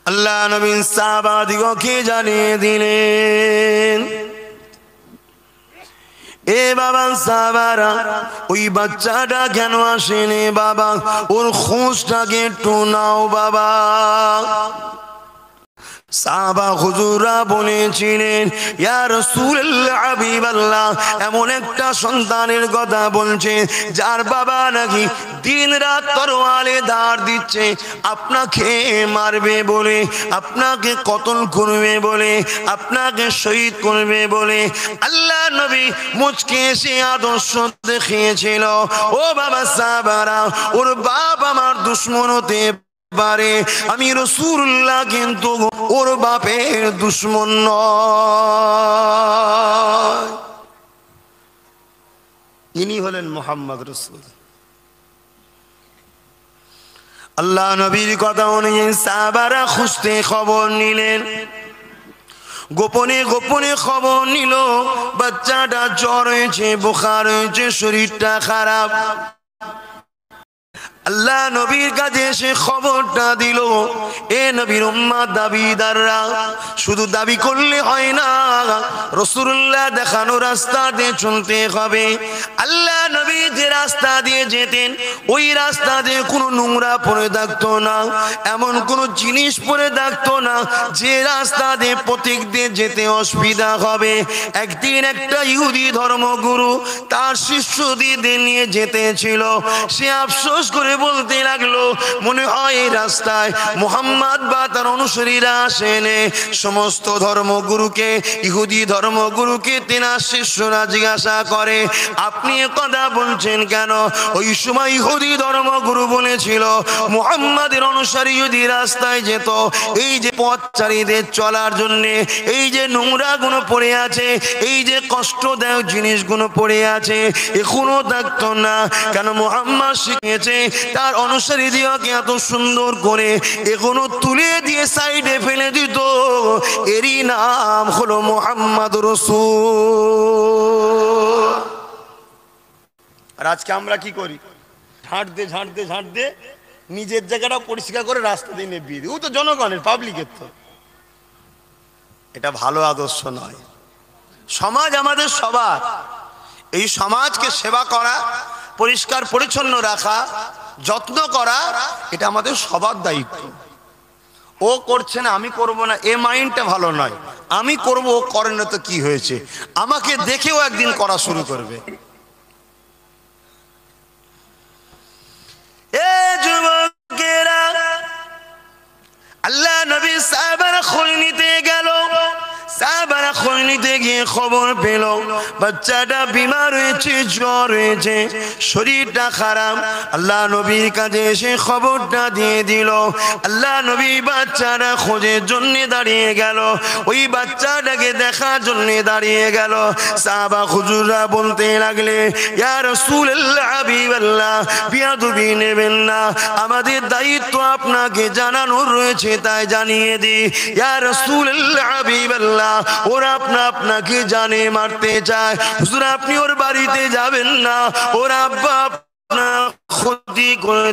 আল্লাহ নবী সাহাবাদিগকে জানিয়ে দিলেন, এ বাবা সাহাবারা, ওই বাচ্চাটা কেন আসেনি বাবা, ওর খোঁজটাকে একটু নাও বাবা। সাহাবা হুজুররা বলেছিলেন, ইয়া রাসূলুল্লাহ হাবিবাল্লাহ, এমন একটা সন্তানের কথা বলছে যার বাবা নাকি দিন রাত তরোয়ালে ধার দিচ্ছে, আপনাকে মারবে বলে, আপনাকে কতল করবে বলে, আপনাকে শহীদ করবে বলে। আল্লাহ নবী মুচকে এসে আদর্শ দেখিয়েছিল, ও বাবা সাহাবারা, ওর বাপ আমার দুশমন হতে পারে, আমি রাসূলুল্লাহ কিন্তু ওর বাপের দুশমন নয়। ইনি হলেন মুহাম্মদ রাসূল। আল্লাহ নবীর কথা অনুযায়ী সাহাবারা খুঁজতে খবর নিলেন, গোপনে গোপনে খবর নিল বাচ্চাটা জ্বর হয়েছে, বুখার হয়েছে, শরীরটা খারাপ। আল্লাহ নবীর কাছে এসে খবরটা দিল, এ নবীর উম্মত দাবিদাররা, শুধু দাবি করলে হয় না, রাসূলুল্লাহ দেখানো রাস্তা দিয়ে চলতে হবে। আল্লাহ নবী যে রাস্তা দিয়ে যেতেন, ওই রাস্তা দিয়ে কোনো নোংরা পড়ে থাকতো না, এমন কোনো জিনিস পড়ে থাকতো না যে রাস্তা দিয়ে পথিক দিয়ে যেতে অসুবিধা হবে। একদিন একটা ইহুদি ধর্মগুরু তার শিষ্যদের নিয়ে যেতে ছিল, সে আফসোস করে বলতে লাগলো, মনে হয় এই রাস্তায় মুহাম্মদ বা তার অনুসারীরা আসেনে। সমস্ত ধর্মগুরুকে, ইহুদি ধর্মগুরুকে তেনার শিষ্যরা জিজ্ঞাসা করে, আপনি এ কথা বলছেন কেন? ওই সময় ইহুদি ধর্মগুরু বলেছিল, মুহাম্মাদের অনুসারী যদি রাস্তায় যেত, এই যে পথচারীদের চলার জন্য এই যে নোংরা গুলো পড়ে আছে, এই যে কষ্টদায়ক জিনিসগুলো পড়ে আছে, এখনো থাকতো না। কেন? মুহাম্মদ শিখিয়েছে তার অনুসারীদেরকে এত সুন্দর করে এগুলো তুলে দিয়ে সাইডে ফেলে দিত, এরই নাম হলো মুহাম্মদ রাসূল। আর আজকে আমরা কি করি? ঝাঁটতে ঝাঁটতে ঝাঁটতে নিজের জায়গাটা পরিষ্কার করে রাস্তা দিয়ে নেবিয়ে দিই, ও তো জনগণের, পাবলিকের। তো এটা ভালো আদর্শ নয়। সমাজ আমাদের সবার, এই সমাজকে সেবা করা, পরিষ্কার পরিচ্ছন্ন রাখা, যত্ন করা, এটা আমাদের সবার দায়িত্ব। ও করছে না আমি করব না, এ মাইন্ডটা ভালো নয়। আমি করব, ও করে না তো কি হয়েছে, আমাকে দেখেও একদিন করা শুরু করবে। এ যুবকেরা, আল্লাহ নবী সাহাবারা খোঁজ নিতে গেল, সাহাবারা খোঁজ নিতে গিয়ে খবর পেল বাচ্চাটা বিমার হয়েছে, জ্বর হয়েছে, শরীরটা খারাপ। আল্লাহ নবীর কাছে এসে খবরটা দিয়ে দিল। আল্লাহ নবী বাচ্চাটা খোঁজের জন্য দাঁড়িয়ে গেল, ওই বাচ্চাটাকে দেখার জন্য দাঁড়িয়ে গেল। সাহাবা হুজুররা বলতে লাগলে, ইয়া রাসূলুল্লাহ হাবিবাল্লাহ, বিয়াদবি নেবেন না, আমাদের দায়িত্ব আপনাকে জানানোর রয়েছে, তাই জানিয়ে দিই। ইয়া রাসূলুল্লাহ হাবিবাল্লাহ, ওরা আপনাকে জানে মারতে চায়, হুজুর আপনি ওর বাড়িতে যাবেন না, ওর আব্বা আপনার ক্ষতি করে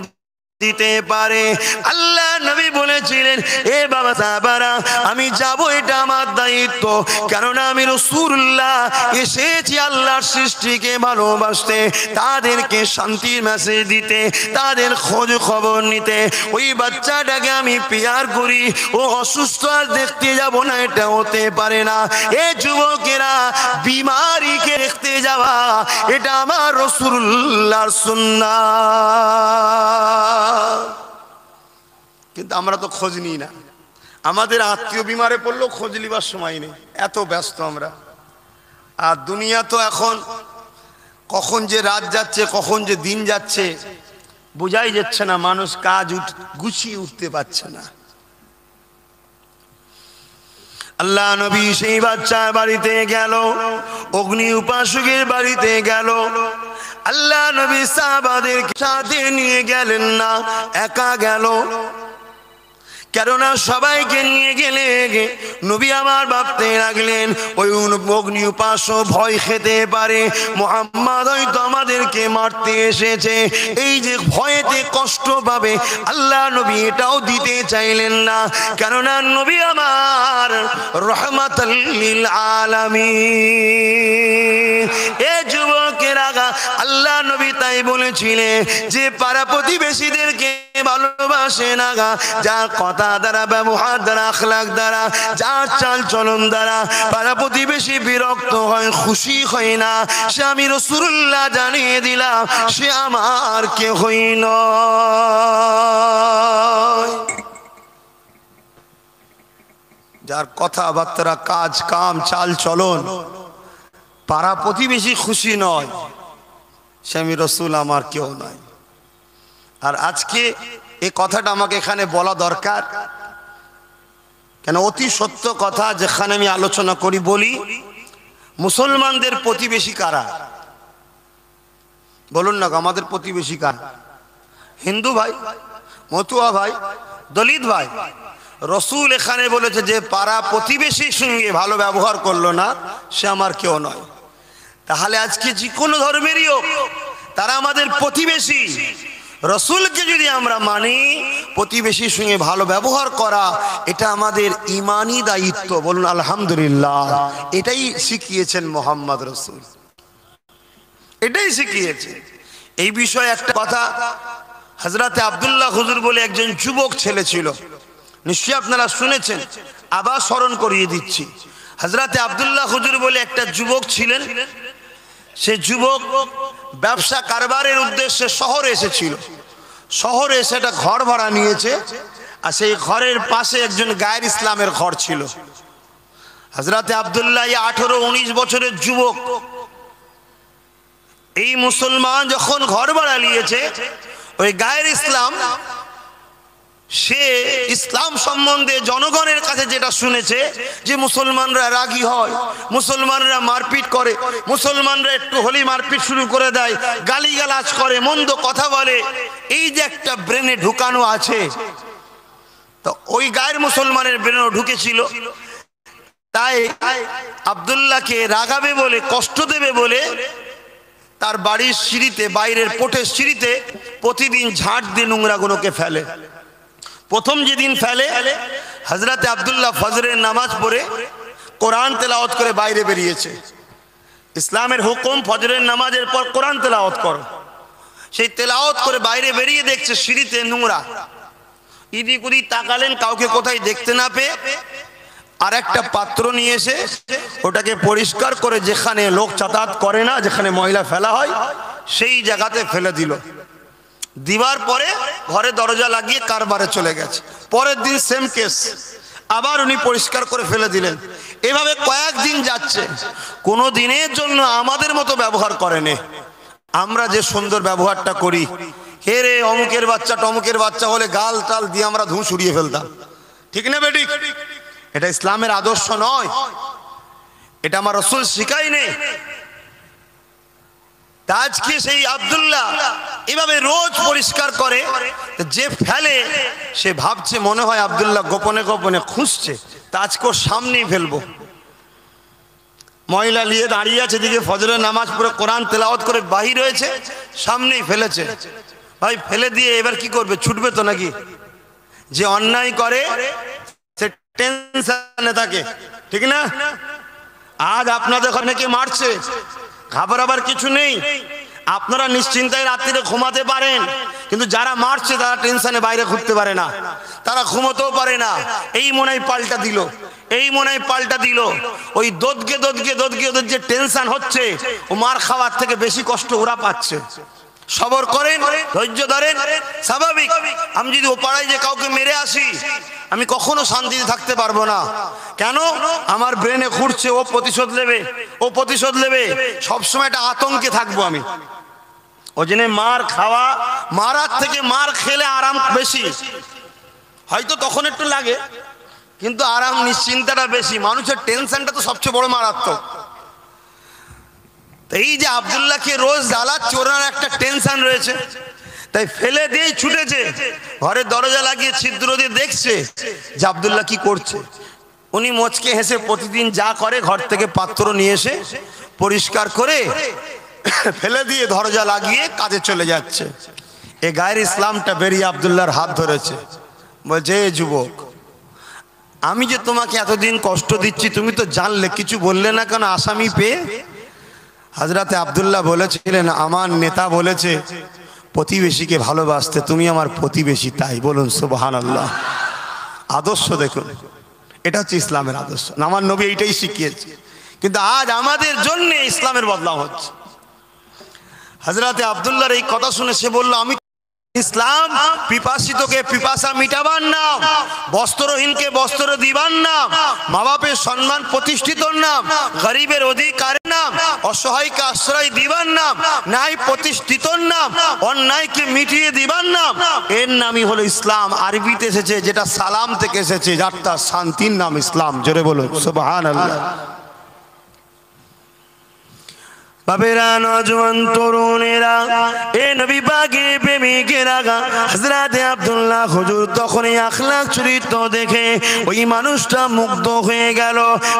দিতে পারে। আল্লাহ নবী বলেছিলেন, এ বাবা সাহাবারা, আমি যাব, এটা আমার দায়িত্ব, কেননা আমি রাসূলুল্লাহ এসেছি আল্লাহর সৃষ্টিকে ভালোবাসতে, তাদেরকে শান্তির মেসেজ দিতে, তাদের খোঁজ খবর নিতে। ওই বাচ্চাটাকে আমি পিয়ার করি, ও অসুস্থ আর দেখতে যাব না, এটা হতে পারে না। এ যুবকেরা, বিমারিকে দেখতে যাওয়া এটা আমার রাসূলুল্লাহর সুন্নাহ। কিন্তু আমরা তো খোঁজ নিই না, আমাদের আত্মীয় বিমারে পড়লেও খোঁজ নিবার সময় নেই, এত ব্যস্ত আমরা। আর দুনিয়া তো এখন কখন যে রাত যাচ্ছে, কখন যে দিন যাচ্ছে বোঝাই যাচ্ছে না, মানুষ কাজ গুছিয়ে উঠতে পারছে না। আল্লাহ নবী সেই বাচ্চার বাড়িতে গেল, অগ্নি উপাসকের বাড়িতে গেল। আল্লাহ নবী সাহাবাদের সাথে নিয়ে গেলেন না, একা গেল। কেননা সবাইকে নিয়ে গেলে নবী আমার ভাবতে লাগলেন ওই অগ্নি উপাস্য ভয় খেতে পারে মুহাম্মদ হয়তো আমাদেরকে মারতে এসেছে, এই যে ভয়েতে কষ্ট পাবে আল্লাহ নবী এটাও দিতে চাইলেন না, কেননা নবী আমার রহমাতাল লিল আলামিন। এ যুবকেরা, আল্লাহ নবী তাই বলেছিলেন যে পাড়া প্রতিবেশীদেরকে ভালোবাসে না, যা কথা দ্বারা, ব্যবহার দ্বারা, আখলাক দ্বারা, যা চাল চলন দ্বারা পাড়া প্রতিবেশী বিরক্ত হয়, খুশি হয় না, সে আমি রাসূলুল্লাহ জানিয়ে দিলাম সে আমার কেহই নয়। যার কথাবার্তা, কাজ কাম, চাল চলন পাড়া প্রতিবেশী খুশি নয়, সে আমি রাসূল আমার কেউ নয়। আর আজকে এই কথাটা আমাকে এখানে বলা দরকার, কেন অতি সত্য কথা যেখানে আমি আলোচনা করি বলি। মুসলমানদের প্রতিবেশী কারা বলুন না? আমাদের প্রতিবেশী কারা? হিন্দু ভাই, মতুয়া ভাই, দলিত ভাই। রাসূল এখানে বলেছে যে পাড়া প্রতিবেশীর সঙ্গে ভালো ব্যবহার করলো না সে আমার কেউ নয়। তাহলে আজকে যে কোনো ধর্মেরই হোক তারা আমাদের প্রতিবেশী। রাসূলকে যদি আমরা মানি, প্রতিবেশীর সঙ্গে ভালো ব্যবহার করা এটা আমাদের ঈমানি দায়িত্ব। বলুন আলহামদুলিল্লাহ। এটাই শিখিয়েছেন মুহাম্মদ রাসূল, এটাই শিখিয়েছেন। এই বিষয়ে একটা কথা, হযরতে আব্দুল্লাহ হুজুর বলে একজন যুবক ছেলে ছিল, নিশ্চয়ই আপনারা শুনেছেন, আবার স্মরণ করিয়ে দিচ্ছি। হযরতে আব্দুল্লাহ হুজুর বলে একটা যুবক ছিলেন। সে যুবক ব্যবসা কারবারের উদ্দেশ্যে শহরে এসেছিল। শহরে এসে একটা ঘর ভাড়া নিয়েছে, আর সেই ঘরের পাশে একজন গায়ের ইসলামের ঘর ছিল। হযরতে আব্দুল্লাহ 18-19 বছরের যুবক, এই মুসলমান যখন ঘর ভাড়া নিয়েছে, ওই গায়ের ইসলাম সে ইসলাম সম্বন্ধে জনগণের কাছে যেটা শুনেছে যে মুসলমানরা রাগী হয়, মুসলমানরা মারপিট করে, মুসলমানরা একটু হলেই মারপিট শুরু করে দেয়, গালিগালাজ করে, মন্দ কথা বলে, এই যে একটা ব্রেনে ঢুকানো আছে, তো ওই গায়ের মুসলমানের ব্রেনে ঢুকেছিল। তাই আব্দুল্লাহকে রাগাবে বলে, কষ্ট দেবে বলে তার বাড়ির সিঁড়িতে, বাইরের পোটের সিঁড়িতে প্রতিদিন ঝাঁট দিয়ে নোংরাগুলোকে ফেলে। প্রথম যেদিন ফেলে, হযরতে আব্দুল্লাহ ফজরের নামাজ পড়ে কোরআন তেলাওয়াত করে বাইরে বেরিয়েছে। ইসলামের হুকুম ফজরের নামাজের পর কোরআন তেলাওয়াত করো। সেই তেলাওয়াত করে বাইরে বেরিয়ে দেখছে সিঁড়িতে নোংরা। ইদিক উদিক তাকালেন, কাউকে কোথায় দেখতে না পেয়ে আর একটা পাত্র নিয়ে এসে ওটাকে পরিষ্কার করে, যেখানে লোক যাতায়াত করে না, যেখানে ময়লা ফেলা হয়, সেই জায়গাতে ফেলে দিল। দিবার পরে ঘরে দরজা লাগিয়ে কারবারে চলে গেছে। পরের দিন সেম কেস, আবার উনি পরিষ্কার করে ফেলে দিলেন। এভাবে কয়েকদিন যাচ্ছে, কোনো দিনের জন্য আমাদের মতো ব্যবহার করেনি। আমরা যে সুন্দর ব্যবহারটা করি, হে রে অমুকের বাচ্চা টমুকের বাচ্চা হলে গাল টাল দিয়ে আমরা ধুঁ সরিয়ে ফেলতাম, ঠিক না বেটি? এটা ইসলামের আদর্শ নয়, এটা আমার রাসূল শিখায়নি। আজকে সেই আব্দুল্লাহ এভাবে রোজ পরিষ্কার করে, যে ফেলে সে ভাবছে মনে হয় আব্দুল্লাহ গোপনে গোপনে খুঁজছে, তা আজকে ওর সামনেই ফেলবো। ময়লা নিয়ে দাঁড়িয়ে আছে, দিকে ফজরের নামাজ পড়ে কোরআন তেলাওয়াত করে বাহির হয়েছে, সামনেই ফেলেছে। ভাই ফেলে দিয়ে এবার কি করবে? ছুটবে তো নাকি? যে অন্যায় করে সে টেনশনে থাকে, ঠিক না? আজ আপনাদের অনেকে মারছে, ঘাবড়াবার কিছু নেই, আপনারা নিশ্চিন্তায় রাত্রিরে ঘুমাতে পারেন। কিন্তু যারা মারছে তারা টেনশনে বাইরে ঘুরতে পারে না, তারা ঘুমোতেও পারে না। এই মনে হয় পাল্টা দিল, এই মনে হয় পাল্টা দিল। ওই দোদকে দোদকে দোদকে ওদের যে টেনশন হচ্ছে, ও মার খাওয়ার থেকে বেশি কষ্ট ওরা পাচ্ছে। সবর করেন, ধৈর্য ধরেন, স্বাভাবিক। আমি যদি ও পাড়ায় যে কাউকে মেরে আসি, আমি কখনো শান্তিতে থাকতে পারবো না। কেন? আমার ব্রেনে ঘুরছে ও প্রতিশোধ নেবে, ও প্রতিশোধ নেবে, সবসময় একটা আতঙ্কে থাকবো আমি। ওই জন্য মার খাওয়া, মারার থেকে মার খেলে আরাম বেশি। হয়তো তখন একটু লাগে, কিন্তু আরাম নিশ্চিন্তাটা বেশি। মানুষের টেনশনটা তো সবচেয়ে বড় মারাত্মক। এই যে আব্দুল্লাহকে রোজ জ্বালাচ্ছে, ওনার একটা টেনশন রয়েছে। তাই ফেলে দিয়েই ছুটেছে। ঘরের দরজা লাগিয়ে ছিদ্র দিয়ে দেখছে যে আব্দুল্লাহ কি করছে। উনি মুচকে হেসে প্রতিদিন যা করে ঘর থেকে পাত্র নিয়ে এসে পরিষ্কার করে ফেলে দিয়ে দরজা লাগিয়ে কাজে চলে যাচ্ছে। এ গায়ের ইসলামটা বেরিয়ে আব্দুল্লাহর হাত ধরেছে, বলছে এ যুবক, আমি যে তোমাকে এতদিন কষ্ট দিচ্ছি তুমি তো জানলে, কিছু বললে না কেন আসামি পেয়ে? হযরতে আব্দুল্লাহ বলেছিলেন, আমার নেতা বলেছে প্রতিবেশীকে ভালোবাসতে, তুমি আমার প্রতিবেশী, তাই। বলুন সুবহানাল্লাহ। আদর্শ দেখুন, এটা হচ্ছে ইসলামের আদর্শ। আমার নবী এইটাই শিখিয়েছে, কিন্তু আজ আমাদের জন্য ইসলামের বদলাম হচ্ছে। হযরতে আব্দুল্লাহর এই কথা শুনে সে বলল, আমি ইসলাম পিপাসিতকে পিপাসা মিটাবার নাম, বস্ত্রহীনকে বস্ত্র দিবার নাম, মা বাপের সম্মান প্রতিষ্ঠিতর নাম, গরিবের অধিকারের নাম, অসহায়কে আশ্রয় দিবার নাম, নাই প্রতিষ্ঠিতর নাম, অন্যায়কে মিটিয়ে দিবার নাম, এর নামই হলো ইসলাম। আরবিতে এসেছে, যেটা সালাম থেকে এসেছে, যারটা শান্তির নাম ইসলাম। জোরে বলুন সুবহানাল্লাহ। বাবেরা, নওজওয়ান তরুণেরা, এ নবী পাকের প্রেমিকেরা, হযরতে আব্দুল্লাহ হুজুর তখন এই আখলাক চরিত্র দেখে ওই মানুষটা মুগ্ধ হয়ে গেল।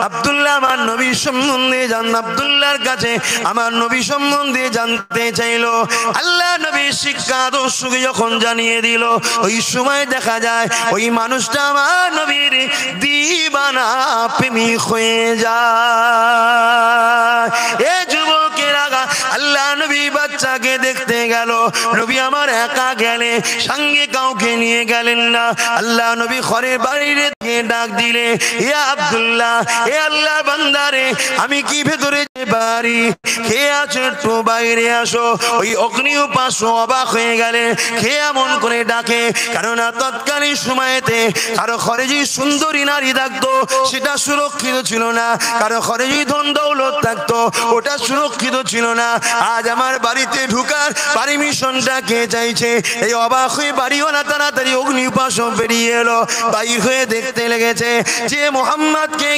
আব্দুল্লাহ আমার নবী সম্বন্ধে আব্দুল্লাহর কাছে আমার নবী সম্বন্ধে জানতে চাইলো। আল্লাহ নবীর শিক্ষা আদর্শকে যখন জানিয়ে দিল, ওই সময় দেখা যায় ওই মানুষটা আমার নবীর দিবানা প্রেমিক হয়ে যায়। এ যুবক, আল্লাহ নবী বাচ্চাকে দেখতে গেল। নবী আমার একা গেলে, সঙ্গে কাউকে নিয়ে গেলেন না। আল্লাহ নবী ঘরের বাইরে থেকে ডাক দিলে, এ আব্দুল্লাহ, এ আল্লাহর বান্দারে, আমি কি ভেতরে যেতে পারি? কে আছো একটু বাইরে আসো। ওই অগ্নি উপাস্য অবাক হয়ে গেলে, কে এমন করে ডাকে? কেননা তৎকালীন সময়েতে কারো ঘরে যে সুন্দরী নারী থাকতো সেটা সুরক্ষিত ছিল না, কারো ঘরে যে ধন দৌলত থাকতো ওটা সুরক্ষিত ছিল না। আজ আমার বাড়িতে ঢুকার পারমিশনটা কে চাইছে? এই অবাক হয়ে বাড়িওয়ালা তাড়াতাড়ি অগ্নি উপাস্য বেরিয়ে এলো, বাইর হয়ে দেখতে লেগেছে যে মুহাম্মদকে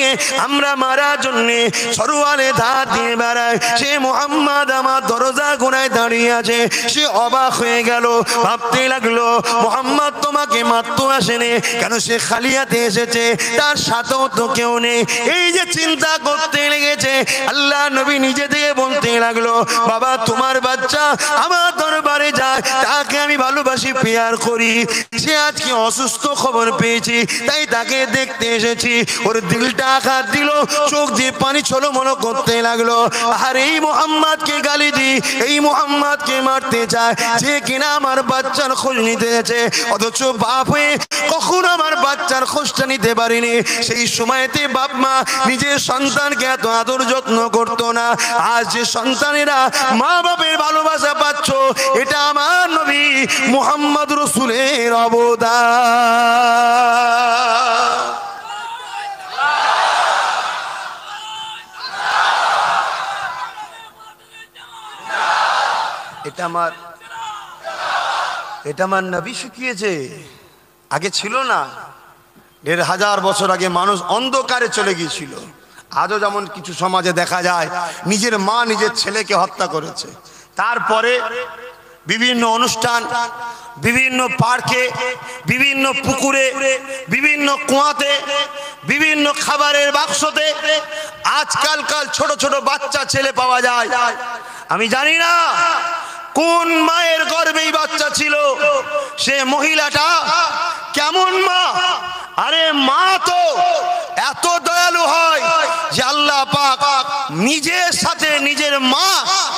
আমরা মারার জন্য সরওয়ালে ধার দিয়ে বেড়াই, সে মুহাম্মদ আমার দরজা কোণায় দাঁড়িয়ে আছে। সে অবাক হয়ে গেল, ভাবতে লাগলো মুহাম্মদ তোমাকে মারতে আসেনি কেন, সে খালি হাতে এসেছে, তার সাথেও তো কেউ নেই। এই যে চিন্তা করতে লেগেছে, আল্লাহ নবী নিজে থেকে বলতে লাগলো, বাবা তোমার বাচ্চা আমার দরবারে যায়, তাকে আমি ভালোবাসি, পেয়ার করি। সে আজকে অসুস্থ খবর পেয়েছি, তাই তাকে দেখতে এসেছি। ওর দিলটা আঘাত দিল, চোখ দিয়ে পানি ছলমল করতে লাগলো। আর এই মুহাম্মদকে গালি দি, এই মুহাম্মদকে মারতে চায়, যে কিনা আমার বাচ্চার খোঁজ নিতে গেছে, অথচ বাপ হয়ে কখনো আমার বাচ্চার খোঁজটা নিতে পারিনি। সেই সময়তে বাপ মা নিজের সন্তানকে এত আদর যত্ন করতো না। আজ যে সন্তানেরা মা বাপের ভালোবাসা পাচ্ছ, এটা আমার নবী মুহাম্মদ রাসূলের অবদান। এটা আমার নবী শিখিয়েছে, আগে ছিল না। ১,৫০০ বছর আগে মানুষ অন্ধকারে চলে গিয়েছিল। আজও যেমন কিছু সমাজে দেখা যায় নিজের মা নিজের ছেলেকে হত্যা করেছে। তারপরে বিভিন্ন অনুষ্ঠান, বিভিন্ন পার্কে, বিভিন্ন পুকুরে, বিভিন্ন কুয়াতে, বিভিন্ন খাবারের বাক্সতে আজকালকাল ছোট ছোট বাচ্চা ছেলে পাওয়া যায়। আমি জানি না কোন মায়ের গর্ভেই বাচ্চা ছিল, সে মহিলাটা কেমন মা। আরে মা তো এত দয়ালু হয় যে আল্লাহ পাক নিজের সাথে নিজের মা,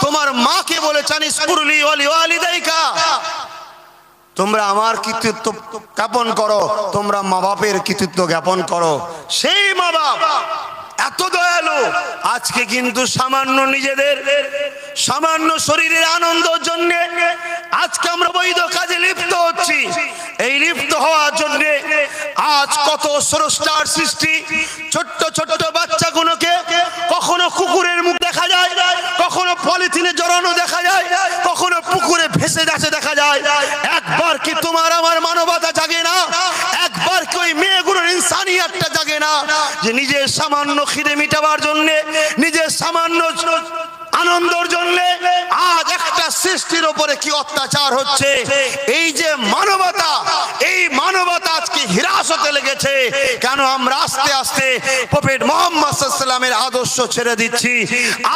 তোমার মাকে বলেছেন ইসকুরলি ওয়ালি ওয়ালিদাইকা, তোমরা আমার কৃতিত্ব জ্ঞাপন করো, তোমরা মা বাপের কৃতিত্ব জ্ঞাপন করো। সেই মা বাপ এত দয়ালু। আজকে কিন্তু সামান্য নিজেদের সামান্য শরীরের আনন্দের জন্য আজকে আমরা বৈধ কাজে লিপ্ত হচ্ছি। এই লিপ্ত হওয়ার জন্য আজ কত স্রষ্টার সৃষ্টি। ছোট্ট ছোট্ট বাচ্চাগুলোকে কখনো কুকুরের মুখ দেখা যায়, কখনো পলিথিনে জড়ানো দেখা যায়, কখনো পুকুরে ভেসে যাচ্ছে দেখা যায়। একবার কি তোমার আমার মানবতা জাগে না? একবার কি ওই মেয়েগুলোর ইনসানিয়াতটা জাগে না যে নিজের সামান্য খিদে মিটাবার জন্য, নিজের সামান্য আনন্দের জন্য আজ একটা সৃষ্টির উপরে কি অত্যাচার হচ্ছে। এই যে মানবতা, এই মানবতা আজকে হিরাসতে লেগেছে। কেন আমরা আস্তে আস্তে প্রফেট মুহাম্মদ সাল্লাল্লাহু আলাইহি ওয়াসাল্লামের আদর্শ ছেড়ে দিচ্ছি।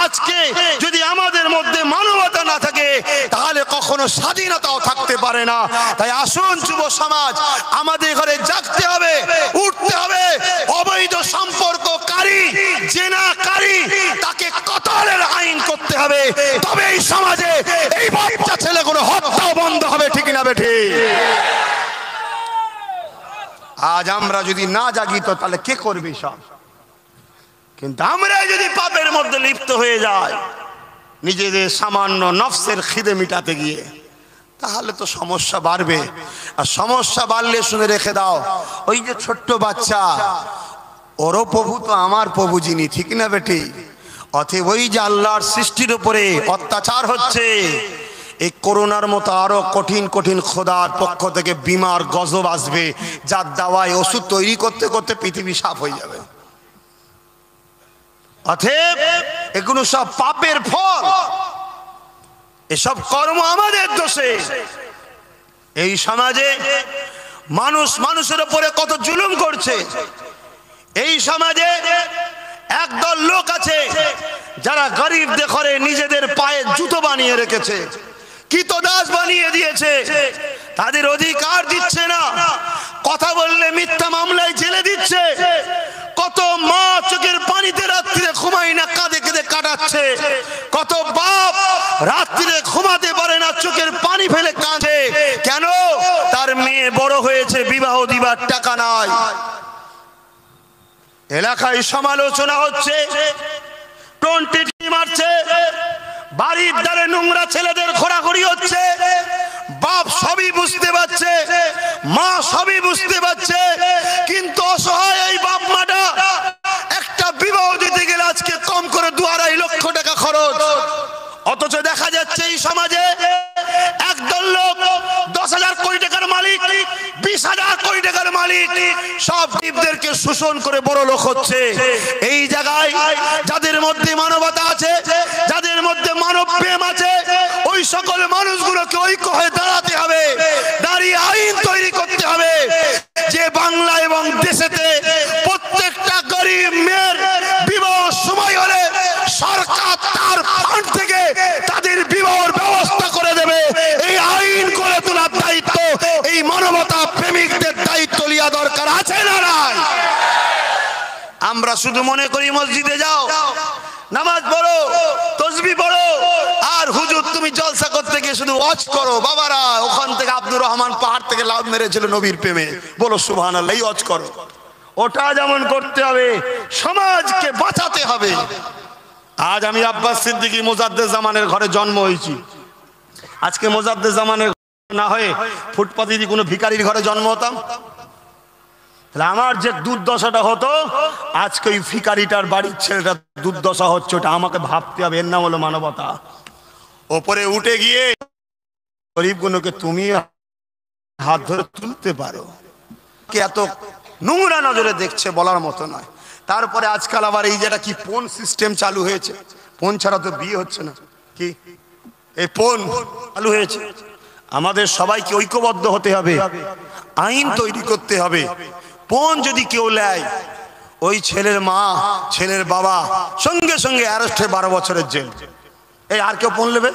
আজকে যদি আমাদের মধ্যে মানবতা না থাকে তাহলে কখনো স্বাধীনতাও থাকতে পারে না। তাই আসুন যুব সমাজ, আমাদের ঘরে জাগতে হবে, উঠতে হবে। অবৈধ সম্পর্ককারী, জেনাকারী তাকে কতলের আইন করতে হবে, তবে এই সমাজে এই বাচ্চা ছেলেগুলো হত্যা বন্ধ হবে। ঠিক না বেঠি? আজ আমরা যদি না জাগি তো তাহলে কে করবে সব? কিন্তু আমরা যদি পাপের মধ্যে লিপ্ত হয়ে যাই নিজেদের সামান্য নফসের খিদে মিটাতে গিয়ে, তাহলে তো সমস্যা বাড়বে। আর সমস্যা বাড়লে শুনে রেখে দাও, ওই যে ছোট্ট বাচ্চা, ওরও প্রভু তো আমার প্রভু যিনি। ঠিক না বেটি? অতএব ওই যে আল্লাহর সৃষ্টির উপরে অত্যাচার হচ্ছে, এই করোনার মতো আরো কঠিন কঠিন খোদার পক্ষ থেকে বিমার গজব আসবে, যার দাওয়ায় ওষুধ তৈরি করতে করতে পৃথিবী সাফ হয়ে যাবে। অতএব এগুলো সব পাপের ফল, এসব কর্ম আমাদের দোষে। এই সমাজে মানুষ মানুষের উপরে কত জুলুম করছে। এই সমাজে একদল লোক আছে যারা গরিবদের ঘরে নিজেদের পায়ে জুতো বানিয়ে রেখেছে, কীতদাস বানিয়ে দিয়েছে, তাদের অধিকার দিচ্ছে না, কথা বললে মিথ্যা মামলায় জেলে দিচ্ছে। কত মা চোখের পানিতে রাত্রিরে ঘুমাই না কাঁদে কেঁদে কাটাচ্ছে, কত বাপ রাত্রিরে ঘুমাতে পারে না চোখের পানি ফেলে কাঁদে। কেন? তার মেয়ে বড় হয়েছে, বিবাহ দিবার টাকা নাই। এলাকায় সমালোচনা হচ্ছে, টোনটি মারছে, বাড়ির দ্বারে নোংরা ছেলেদের ঘোরাঘুরি হচ্ছে। বাপ সবই বুঝতে পারছে, মা সবই বুঝতে পারছে, কিন্তু অসহায় এই বাপ মাটা একটা বিবাহ দিতে গেলে আজকে কম করে 2-2.5 লক্ষ টাকা খরচ। অথচ দেখা যাচ্ছে এই সমাজে একদল লোক 10,000 কোটি টাকার মালিক, 20,000 কোটি টাকার মালিক, সব জীবদেরকে শোষণ করে বড় লোক হচ্ছে। এই জায়গায় যাদের মধ্যে মানবতা আছে, যাদের মধ্যে মানব প্রেম আছে, ওই সকল মানুষগুলোকে ঐক্য হয়ে দাঁড়াতে হবে, দাঁড়িয়ে আইন তৈরি করতে হবে যে বাংলা এবং দেশেতে প্রত্যেকটা গরিব মেয়ের বিবাহ সময় হলে সরকার তার ফান্ড থেকে তাদের বিবাহের ব্যবস্থা করে দেবে। এই আইন করে তোলার দায়িত্ব এই মানবতা প্রেমিকদের দায়িত্ব লিয়া দরকার আছে না নাই? আমরা শুধু মনে করি মসজিদে যাও, নামাজ পড়ো, তাসবিহ পড়ো, আর হুজুর তুমি জলসা করতে গিয়ে শুধু ওয়াজ করো। বাবারা, ওখান থেকে আব্দুর রহমান পাহাড় থেকে লাভ মেরেছিল নবীর প্রেমে, বলো সুবহানাল্লাহ, এই ওয়াজ করো। ওটা যেমন করতে হবে, সমাজকে বাঁচাতে হবে। আজ আমি আব্বাস সিদ্দিকী মোজাদ্দেদ জামানের ঘরে জন্ম হয়েছি। আজকে মোজাদ্দেদ জামানের না হয়ে ফুটপাতে যদি কোনো ভিখারির ঘরে জন্ম হতাম, তাহলে আমার যে দুর্দশাটা হতো, আজকে ওই ভিখারিটার বাড়ির ছেলেটা দুর্দশা হচ্ছে, ওটা আমাকে ভাবতে হবে। এর নাম হলো মানবতা। ওপরে উঠে গিয়ে গরিবগুলোকে তুমি হাত ধরে তুলতে পারো, কে এত নোংরা নজরে দেখছে বলার মতো নয়। তারপরে আজকাল আবার এই যেটা কি পোন সিস্টেম চালু হয়েছে, পোন ছাড়া তো বিয়ে হচ্ছে না, কি এই পোন চালু হয়েছে। আমাদের সবাইকে ঐক্যবদ্ধ হতে হবে, আইন তৈরি করতে হবে। পোন যদি কেউ নেয়, ওই ছেলের মা ছেলের বাবা সঙ্গে সঙ্গে অ্যারেস্টে 12 বছরের জেল। এই আর কেউ পোন নেবে?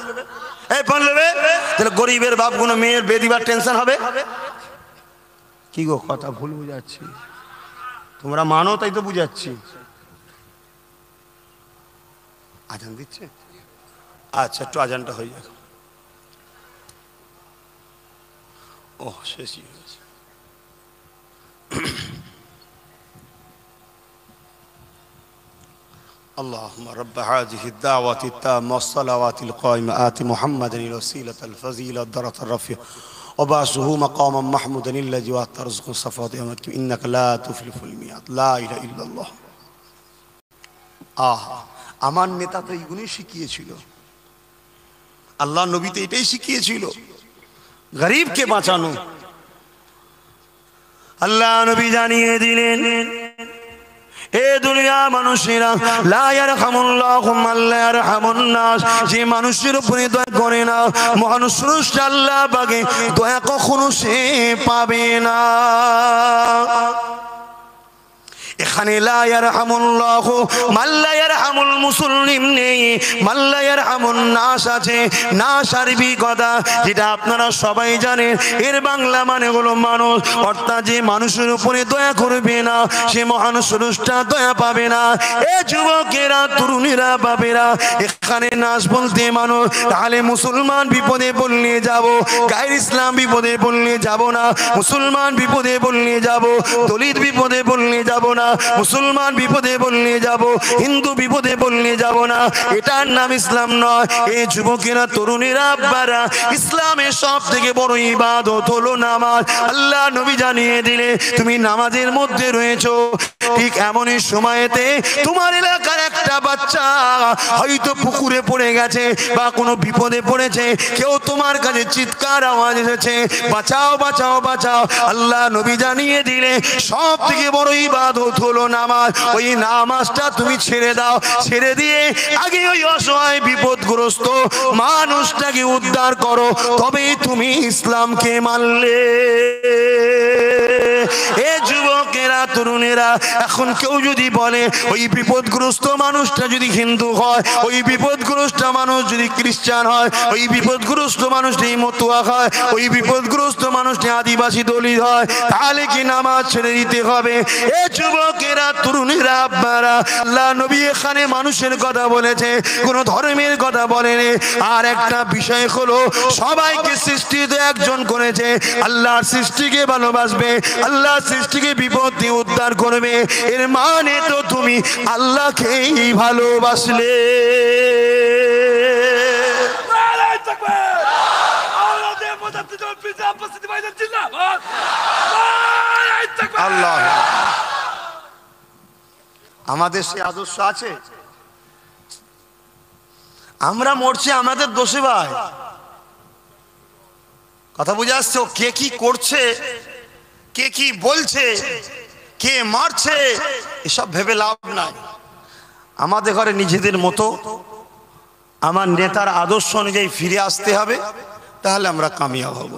এই পোন নেবে, তাহলে গরিবের বাপগুলো মেয়ের বিয়ে দিবার টেনশন হবে। কি গো, কথা ভুল বুঝাচ্ছি? তোমরা মানো তাই তো বুঝাচ্ছি। আজান দিচ্ছে? আচ্ছা, একটু আজানটা হয়ে যাক। ও শেষই হয়েছে। اللهم رب هذه الدعوة التامة والصلوات القائمة آت محمدا الوسيلة الفضيلة الدرجة الرفيعة وبعثه مقاما محمودا الذي وعدته رزقا صفاء إنك لا تخلف الميعاد لا إله إلا الله। আমার নেতা তো এইগুলোই শিখিয়েছিল, আল্লাহ নবী তো এটাই শিখিয়েছিল, গরিবকে বাঁচানো। আল্লাহ নবী জানিয়ে দিলেন, এ দুনিয়া মানুষেরা, লা ইয়ারহামুল্লাহু মান লা ইয়ারহামুন নাস, যে মানুষের উপরে দয়া করে না মহান স্রষ্টা আল্লাহ পাকে দয়া কখনো সে পাবে না। এখানে লা ইয়ারহামুল্লাহু মান লা ইয়ারহামুল মুসলিম নেই, মান লা ইয়ারহামুন নাস আছে। নাস আরবি কথা, যেটা আপনারা সবাই জানেন, এর বাংলা মানে হলো মানুষ, অর্থাৎ যে মানুষের উপরে দয়া করবে না সে মহান স্রষ্টা দয়া পাবে না। এ যুবকেরা, তরুণীরা, বাবেরা, এখানে নাস বলতে মানুষ। তাহলে মুসলমান বিপদে পড়লে যাব, গায়ের ইসলাম বিপদে পড়লে যাব না, মুসলমান বিপদে পড়লে যাব, দলিত বিপদে পড়লে যাব না, মুসলমান বিপদে বললে যাব, হিন্দু বিপদে বললে যাব না, এটার নাম ইসলাম নয়। এই যুবকেরা, তরুণীরা, আব্বারা, ইসলামের সব থেকে বড় ইবাদত হলো নামাজ। আল্লাহ নবী জানিয়ে দিলে তুমি নামাজের মধ্যে রয়েছো। ঠিক এমনই সময়েতে তোমার এলাকার একটা বাচ্চা হয়তো পুকুরে পড়ে গেছে বা কোনো বিপদে পড়েছে, কেউ তোমার কাছে চিৎকার আওয়াজ এসেছে, বাঁচাও বাঁচাও বাঁচাও। আল্লাহ নবী জানিয়ে দিলে সব থেকে বড় ইবাদত হলো নামাজ। ওই নামাজটা তুমি ছেড়ে দাও, ছেড়ে দিয়ে আগে ওই অসহায় বিপদগ্রস্ত মানুষটাকে উদ্ধার করো, তবেই তুমি ইসলামকে মানলে। এ যুবকেরা, তরুণেরা, এখন কেউ যদি বলে ওই বিপদগ্রস্ত মানুষটা যদি হিন্দু হয়, ওই বিপদগ্রস্ত মানুষ যদি খ্রিস্টান হয়, ওই বিপদগ্রস্ত মানুষটি মতুয়া হয়, ওই বিপদগ্রস্ত মানুষটি আদিবাসী দলিত হয়, তাহলে কি নামাজ ছেড়ে দিতে হবে? এ যুবকেরা, তরুণীরা, আব্বারা, আল্লাহ নবী এখানে মানুষের কথা বলেছে, কোন ধর্মের কথা বলেনি। আর একটা বিষয় হলো, সবাইকে সৃষ্টিতে একজন করেছে, আল্লাহর সৃষ্টিকে ভালোবাসবে, আল্লাহর সৃষ্টিকে বিপদ দিয়ে উদ্ধার করবে। এর মানে তো তুমি আল্লাহকেই ভালোবাসলে। আল্লাহ, আমাদের সে আদর্শ আছে? আমরা মরছি আমাদের দোষে ভাই, কথা বুঝে আসছে? কে কি করছে, কে কি বলছে, কে মারছে, এসব ভেবে লাভ নাই। আমাদের ঘরে নিজেদের মতো আমার নেতার আদর্শ অনুযায়ী ফিরে আসতে হবে, তাহলে আমরা কামিয়াব হব।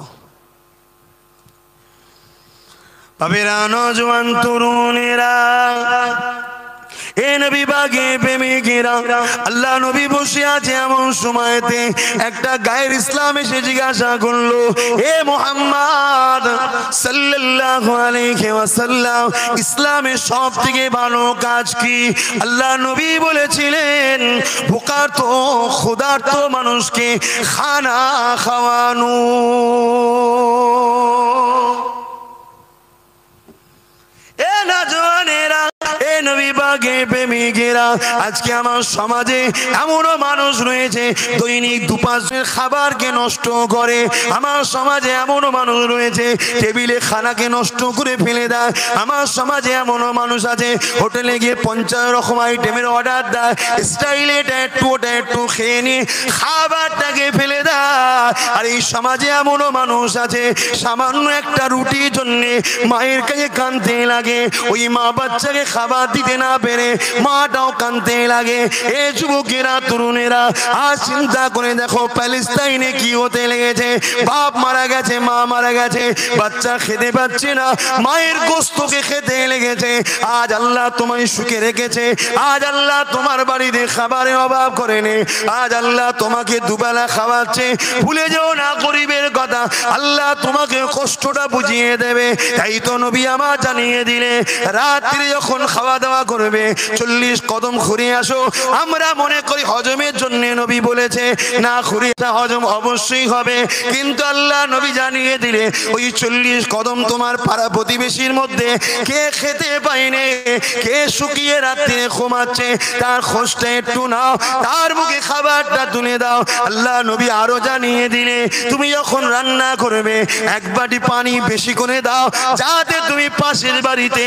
বাবেরা, নওজোয়ান, তরুণেরা, এ নবী বাগে প্রেমিকেরা, আল্লাহ নবী বসে আছে এমন সময়তে একটা গায়ের ইসলাম এসে জিজ্ঞাসা করলো, এ মুহাম্মদ সাল্লাল্লাহু আলাইহি ওয়াসাল্লাম, ইসলামের সব থেকে ভালো কাজ কি? আল্লাহ নবী বলেছিলেন, ভোকার্ত ক্ষুধার্ত মানুষকে খানা খাওয়ানো। এ নওজোয়ানেরা, এ নবী বাগে প্রেমিকেরা, আজকে আমার সমাজে এমনও মানুষ রয়েছে দৈনিক দুপাশের খাবারকে নষ্ট করে। আমার সমাজে এমনও মানুষ রয়েছে টেবিলে খানাকে নষ্ট করে ফেলে দেয়। আমার সমাজে এমনও মানুষ আছে হোটেলে গিয়ে 50 রকম আইটেমের অর্ডার দেয়, স্টাইলে এটা একটু ওটা একটু খেয়ে নিয়ে খাবারটাকে ফেলে দেয়। আর এই সমাজে এমনও মানুষ আছে সামান্য একটা রুটির জন্য মায়ের কাছে কাঁদতে লাগে, ওই মা বাচ্চাকে খাবার দিতে না পেরে মাটাও কাঁদতে লাগে। এ যুবকেরা, তরুণেরা, আজ চিন্তা করে দেখো প্যালেস্তাইনে কি হতে লেগেছে। বাপ মারা গেছে, মা মারা গেছে, বাচ্চা খেতে পাচ্ছে না, মায়ের গোস্তকে খেতে লেগেছে। আজ আল্লাহ তোমায় সুখে রেখেছে, আজ আল্লাহ তোমার বাড়িতে খাবারের অভাব করেনি, আজ আল্লাহ তোমাকে দুবেলা খাওয়াচ্ছে। ভুলে যেও না গরিবের কথা, আল্লাহ তোমাকে কষ্টটা বুঝিয়ে দেবে। তাই তো নবী আমার জানিয়ে দিলে, রাত্রি যখন খাওয়া দাওয়া করবে 40 কদম ঘুরে আসো। আমরা মনে করি হজমের জন্য নবী বলেছে, না, ঘুরে আসা হজম অবশ্যই হবে, কিন্তু আল্লাহ নবী জানিয়ে দিলে ওই 40 কদম তোমার পাড়া প্রতিবেশীর মধ্যে কে খেতে পায়নি, কে শুকিয়ে রাত্রে ঘুমাচ্ছে, তার খোঁজটা একটু নাও, তার মুখে খাবারটা তুলে দাও। আল্লাহ নবী আরো জানিয়ে দিলে, তুমি যখন রান্না করবে 1 বাটি পানি বেশি করে দাও, যাতে তুমি পাশের বাড়িতে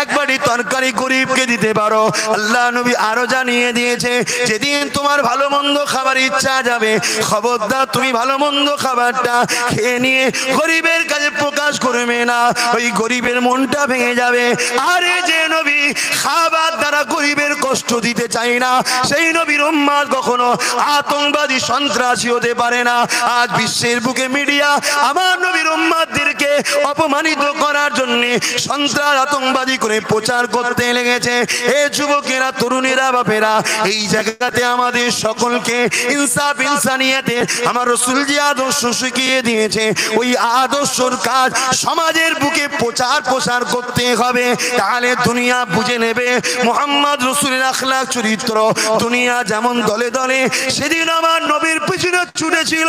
1 বাটি তরকারি গরিবকে দিতে পারো। আল্লাহ নবী আরো জানিয়ে দিয়েছে, যেদিন তোমার ভালো মন্দ খাবার ইচ্ছা যাবে, খবরদার তুমি ভালো মন্দ খাবারটা খেয়ে নিয়ে গরিবের কাছে প্রকাশ করবে না, ওই গরিবের মনটা ভেঙে যাবে। আরে যে নবী খাবার দ্বারা গরিবের কষ্ট দিতে চাই না, সেই নবীর উম্মত কখনো আতঙ্কবাদী সন্ত্রাসী হতে পারে না। আজ বিশ্বের বুকে মিডিয়া আমার নবীর উম্মতদেরকে অপমানিত করার জন্য সন্ত্রাস আতঙ্কবাদী করে প্রচার করতে লেগেছে। এ যুবকেরা, তরুণেরা, বাপেরা, এই জায়গাতে আমাদের সকলকে ইনসাফ ইনসানিয়াতে আমার রাসূল যে আদর্শ শিখিয়ে দিয়েছে, ওই আদর্শর কাজ সমাজের বুকে প্রচার করতে হবে। তাহলে দুনিয়া বুঝে নেবে মুহাম্মদ রাসূলের আখলাক চরিত্র। দুনিয়া যেমন দলে দলে সেদিন আমার নবীর পিছনে ছুটেছিল,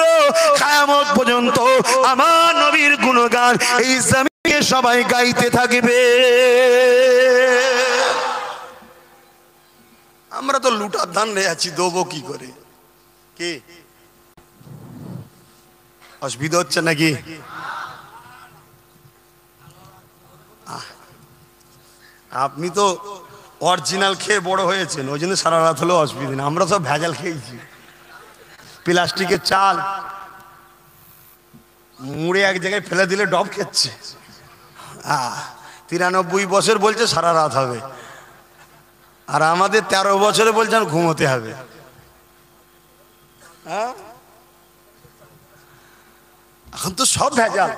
কিয়ামত পর্যন্ত আমার নবীর গুণগান এই জমিনে সবাই গাইতে থাকবে। আমরা তো লুটার ধান্দায় আছি, দেবো কি করে? কি অসুবিধা হচ্ছে নাকি? আপনি তো অরিজিনাল খেয়ে বড় হয়েছেন, ওই জন্য সারা রাত হলেও অসুবিধা নেই। আমরা সব ভেজাল খেয়েছি, প্লাস্টিকের চাল মুড়ে এক জায়গায় ফেলে দিলে ডব খেচ্ছে। 93 বছর বলছে সারা রাত হবে, আর আমাদের 13 বছরে বলছেন ঘুমোতে হবে। এখন তো সব ভেজাল,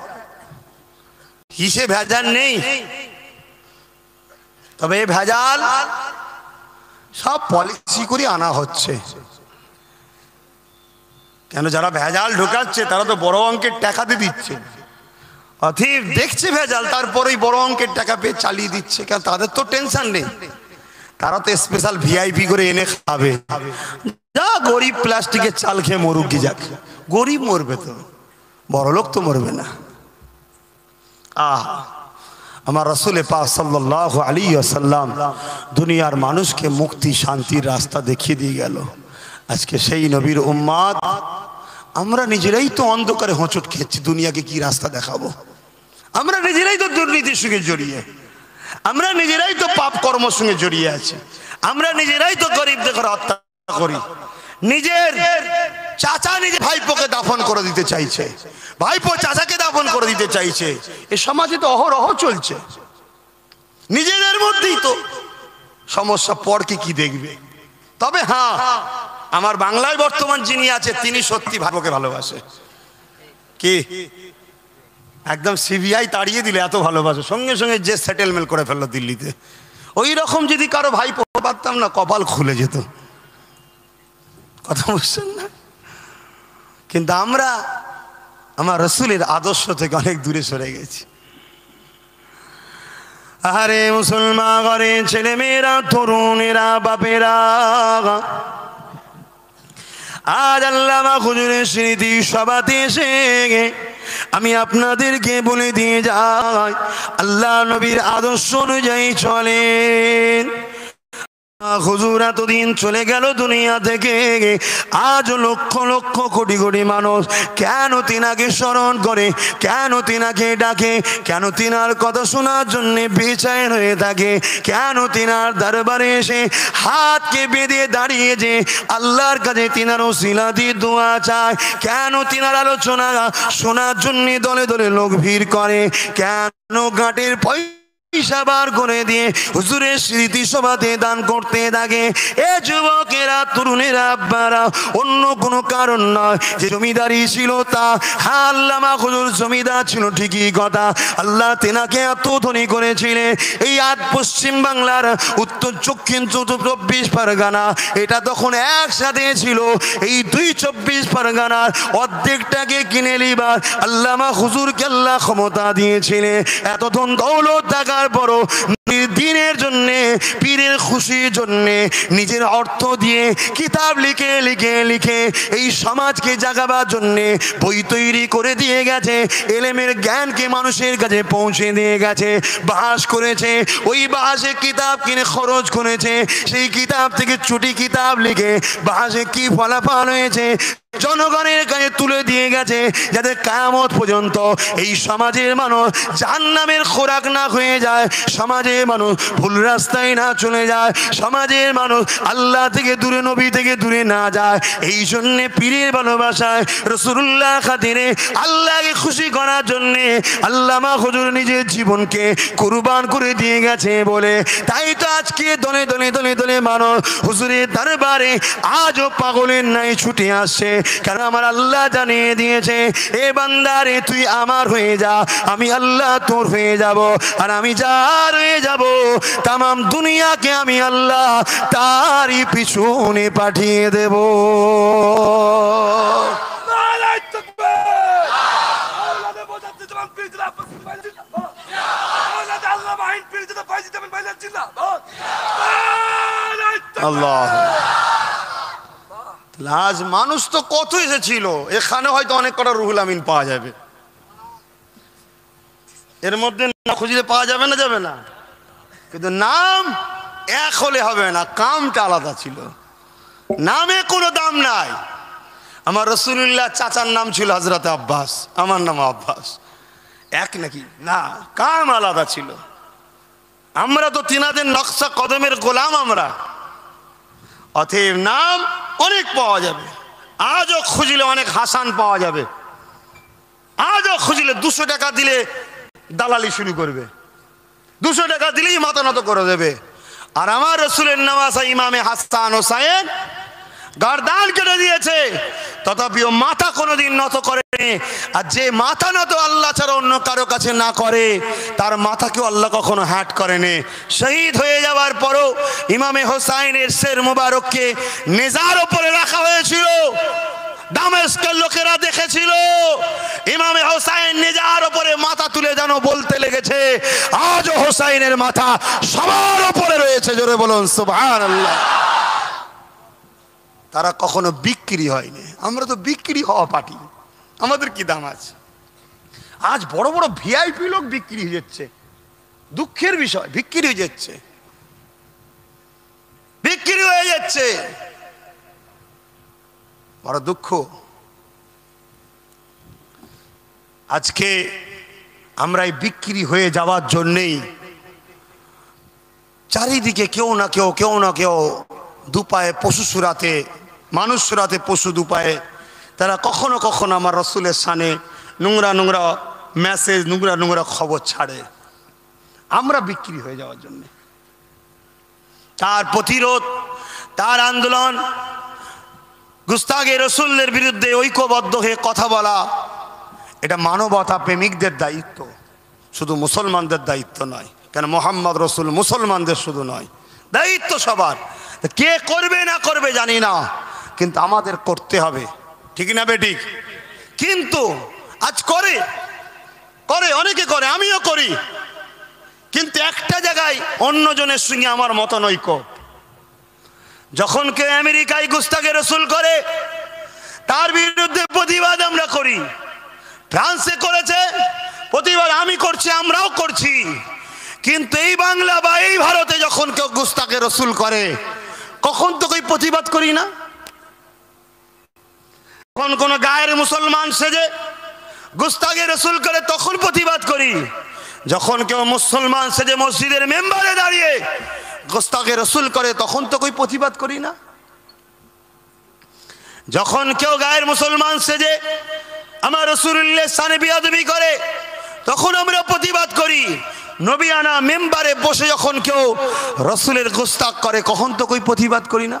কিসে ভেজাল নেই? তবে ভেজাল সব পলিসি করে আনা হচ্ছে। কেন? যারা ভেজাল ঢোকাচ্ছে তারা তো বড় অঙ্কের টাকা দিয়ে দিচ্ছে, অথিব দেখছে ভেজাল, তারপরেই বড় অঙ্কের টাকা পেয়ে চালিয়ে দিচ্ছে। কেন? তাদের তো টেনশন নেই, তারা তো স্পেশাল ভিআইপি করে এনে খাবে। যা গরিব প্লাস্টিকের চাল খেয়ে মরুক কি যাক, গরিব মরবে তো, বড় লোক তো মরবে না। আমার রাসূল পাক সাল্লাল্লাহু আলাইহি ওয়াসাল্লাম দুনিয়ার মানুষকে মুক্তি শান্তির রাস্তা দেখিয়ে দিয়ে গেল। আজকে সেই নবীর উম্মত আমরা নিজেরাই তো অন্ধকারে হোঁচট খেয়েছি, দুনিয়াকে কি রাস্তা দেখাবো? আমরা নিজেরাই তো দুর্নীতির সঙ্গে জড়িয়ে, আমরা নিজেরাই তো পাপ কর্মের সঙ্গে জড়িয়ে আছি, আমরা নিজেরাই তো গরিবদের হত্যা করি। নিজের চাচা নিজে ভাইপোকে দাফন করে দিতে চাইছে, ভাইপো চাচাকে দাফন করে দিতে চাইছে। এ সমাজে তো অহরহ চলছে। নিজেদের মধ্যেই তো সমস্যা, পরকে কি দেখবে? তবে হ্যাঁ, আমার বাংলায় বর্তমান যিনি আছে তিনি সত্যি ভাইপোকে ভালোবাসে। কি একদম সিবিআই তাড়িয়ে দিলে এত ভালোবাসে, সঙ্গে সঙ্গে যে সেটেলমেন্ট করে ফেললো দিল্লিতে। ওই রকম যদি কারো ভাইপো পারতাম না, কপাল খুলে যেত। কথা বুঝছেন না? কিন্তু আমরা আমার রাসূলের আদর্শ থেকে অনেক দূরে সরে গেছি। আরে মুসলমান ঘরে ছেলে মেয়েরা, তরুণেরা, বাপেরা, আজ আল্লামা হুজুরের স্মৃতি সভাতে এসে আমি আপনাদেরকে বলে দিয়ে যাই, আল্লাহ নবীর আদর্শ অনুযায়ী চলেন। হুজুর এতদিন চলে গেল দুনিয়া থেকে, আজ লক্ষ লক্ষ কোটি কোটি মানুষ কেন তিনাকে স্মরণ করে, কেন তিনাকে ডাকে, কেন তিনার কথা শোনার জন্য বেচেন হয়ে থাকে, কেন তিনার দরবারে এসে হাতকে বেঁধে দাঁড়িয়ে যে আল্লাহর কাছে তিনার ওসিলা দিয়ে দোয়া চায়, কেন তিনার আলোচনা শোনার জন্য দলে দলে লোক ভিড় করে, কেন ঘাটের পয়সা বার করে দিয়ে হুজুরের স্মৃতি সভাতে দান করতে থাকে। এ যুবকেরা, তরুণেরা, আব্বারা, অন্য কোনো কারণ নয় যে জমিদারি ছিল তা। হ্যাঁ, আল্লামা হুজুর জমিদার ছিল ঠিকই কথা, আল্লাহ তেনাকে এত ধনী করেছিলেন। এই আজ পশ্চিম বাংলার উত্তর দক্ষিণ 24 পরগনা, এটা তখন একসাথে ছিল। এই 24 পরগনার অর্ধেকটাকে কিনে নিবার আল্লামা হুজুরকে আল্লাহ ক্ষমতা দিয়েছিলেন। এত ধন দৌলত থাকার পরও দিনের জন্যে, পীরের খুশির জন্যে নিজের অর্থ দিয়ে কিতাব লিখে লিখে লিখে এই সমাজকে জাগাবার জন্যে বই তৈরি করে দিয়ে গেছে, এলেমের জ্ঞানকে মানুষের কাছে পৌঁছে দিয়ে গেছে, বাস করেছে। ওই বাসে কিতাব কিনে খরচ করেছে, সেই কিতাব থেকে ছুটি কিতাব লিখে বাসে কি ফলাফল হয়েছে জনগণের কাছে তুলে দিয়ে গেছে, যাতে কিয়ামত পর্যন্ত এই সমাজের মানুষ জাহান্নামের খোরাক না হয়ে যায়, সমাজের মানুষ ভুল রাস্তায় না চলে যায়, সমাজের মানুষ আল্লাহ থেকে দূরে, নবী থেকে দূরে না যায়। এই জন্যে পীরের ভালোবাসায়, রাসূলুল্লাহ খাতিরে, আল্লাহকে খুশি করার জন্যে আল্লামা হুজুর নিজের জীবনকে কুরবান করে দিয়ে গেছে বলে, তাই তো আজকে দলে দলে দলে দলে মানুষ হুজুরের দরবারে আজও পাগলের নাই ছুটে আসছে। কারণ আমার আল্লাহ জানিয়ে দিয়েছে, এ বান্দারে তুই আমার হয়ে যা, আমি আল্লাহ তোর হয়ে যাব, আর আমি যার হয়ে যাব তামাম দুনিয়াকে আমি আল্লাহ তারই পিছনে পাঠিয়ে দেব। আল্লাহ, আজ মানুষ তো কত এসেছিল, এখানে হয়তো অনেক কটা রুহুল আমিন পাওয়া যাবে, এর মধ্যে না খুঁজলে পাওয়া যাবে না, যাবে না, কিন্তু নাম এক হলে হবে না, কামটা আলাদা ছিল, নামে কোনো দাম নাই। আমার রাসূলুল্লাহ চাচার নাম ছিল হযরত আব্বাস, আমার নাম আব্বাস, এক নাকি না, কাম আলাদা ছিল। আমরা তো তিনাদের নকশা কদমের গোলাম আমরা, অতএব নাম অনেক পাওয়া যাবে। আজও খুঁজলে অনেক হাসান পাওয়া যাবে, আজও খুঁজলে 200 টাকা দিলে দালালি শুরু করবে, 200 টাকা দিলেই মাথা নত করে দেবে। আর আমার রাসূলের নওয়াসা ইমামে হাসান হোসাইন গর্দান কেটে দিয়েছে, তথাপিও মাথা কোনোদিন নত করেনি। আর যে মাথা নত আল্লাহ ছাড়া অন্য কারো কাছে না করে, তার মাথাকেও আল্লাহ কখনো হ্যাট করেনি। শহীদ হয়ে যাওয়ার পরও ইমামে হোসাইনের শের মুবারককে নেজার উপরে রাখা হয়েছিল, দামেস্কের লোকেরা দেখেছিল ইমামে হোসাইন নেজার উপরে মাথা তুলে যেন বলতে লেগেছে, আজও হোসাইনের মাথা সবার উপরে রয়েছে, জোরে বলুন সুবহানাল্লাহ। তারা কখনো বিক্রি হয়নি, আমরা তো বিক্রি হওয়া পার্টি, আমাদের কি দাম আছে? আজ বড় বড় ভিআইপি লোক বিক্রি হয়ে যাচ্ছে, দুঃখের বিষয়, বিক্রি হয়ে যাচ্ছে, বিক্রি হয়ে যাচ্ছে, বড় দুঃখ। আজকে আমরা এই বিক্রি হয়ে যাওয়ার জন্যেই চারিদিকে কেউ না কেউ, কেউ না কেউ দুপায়ে পশু সুরাতে, মানুষ সুরাতে পশু দুপায়ে, তারা কখনো কখনো আমার রাসূলের শানে নোংরা নোংরা মেসেজ, নোংরা নোংরা খবর ছাড়ে, আমরা বিক্রি হয়ে যাওয়ার জন্য। তার প্রতিরোধ, তার আন্দোলন, গুস্তাগে রসুলের বিরুদ্ধে ঐক্যবদ্ধ হয়ে কথা বলা, এটা মানবতা প্রেমিকদের দায়িত্ব, শুধু মুসলমানদের দায়িত্ব নয়। কেন মোহাম্মদ রসুল মুসলমানদের শুধু নয়, দায়িত্ব সবার। কে করবে না করবে জানি না, কিন্তু আমাদের করতে হবে, ঠিক না বেঠিক? কিন্তু আজ করে করে অনেকে করে, আমিও করি, কিন্তু একটা জায়গায় অন্যজনের সঙ্গে আমার মতানৈক্য। যখন কেউ আমেরিকায় গুস্তাগে রসুল করে, তার বিরুদ্ধে প্রতিবাদ আমরা করি। ফ্রান্সে করেছে প্রতিবাদ, আমি করছি, আমরাও করছি। কিন্তু এই বাংলা বা এই ভারতে যখন কেউ গুস্তাগে রসুল করে, কখন তো কই প্রতিবাদ করি না? যখন কোন গায়ের মুসলমান সেজে গুস্তাগে রসুল করে, তখন প্রতিবাদ করি। যখন কেউ মুসলমান সেজে মসজিদের মেম্বারে দাঁড়িয়ে গুস্তাগে রসুল করে, তখন তো কই প্রতিবাদ করি না? যখন কেউ গায়ের মুসলমান সেজে আমার রাসূলুল্লাহ শানে বিয়াদবি করে, তখন আমরা প্রতিবাদ করি। নবিয়ানা মেম্বারে বসে যখন কেউ রাসূলের গুস্তাখ করে, কখন তো কই প্রতিবাদ করি না?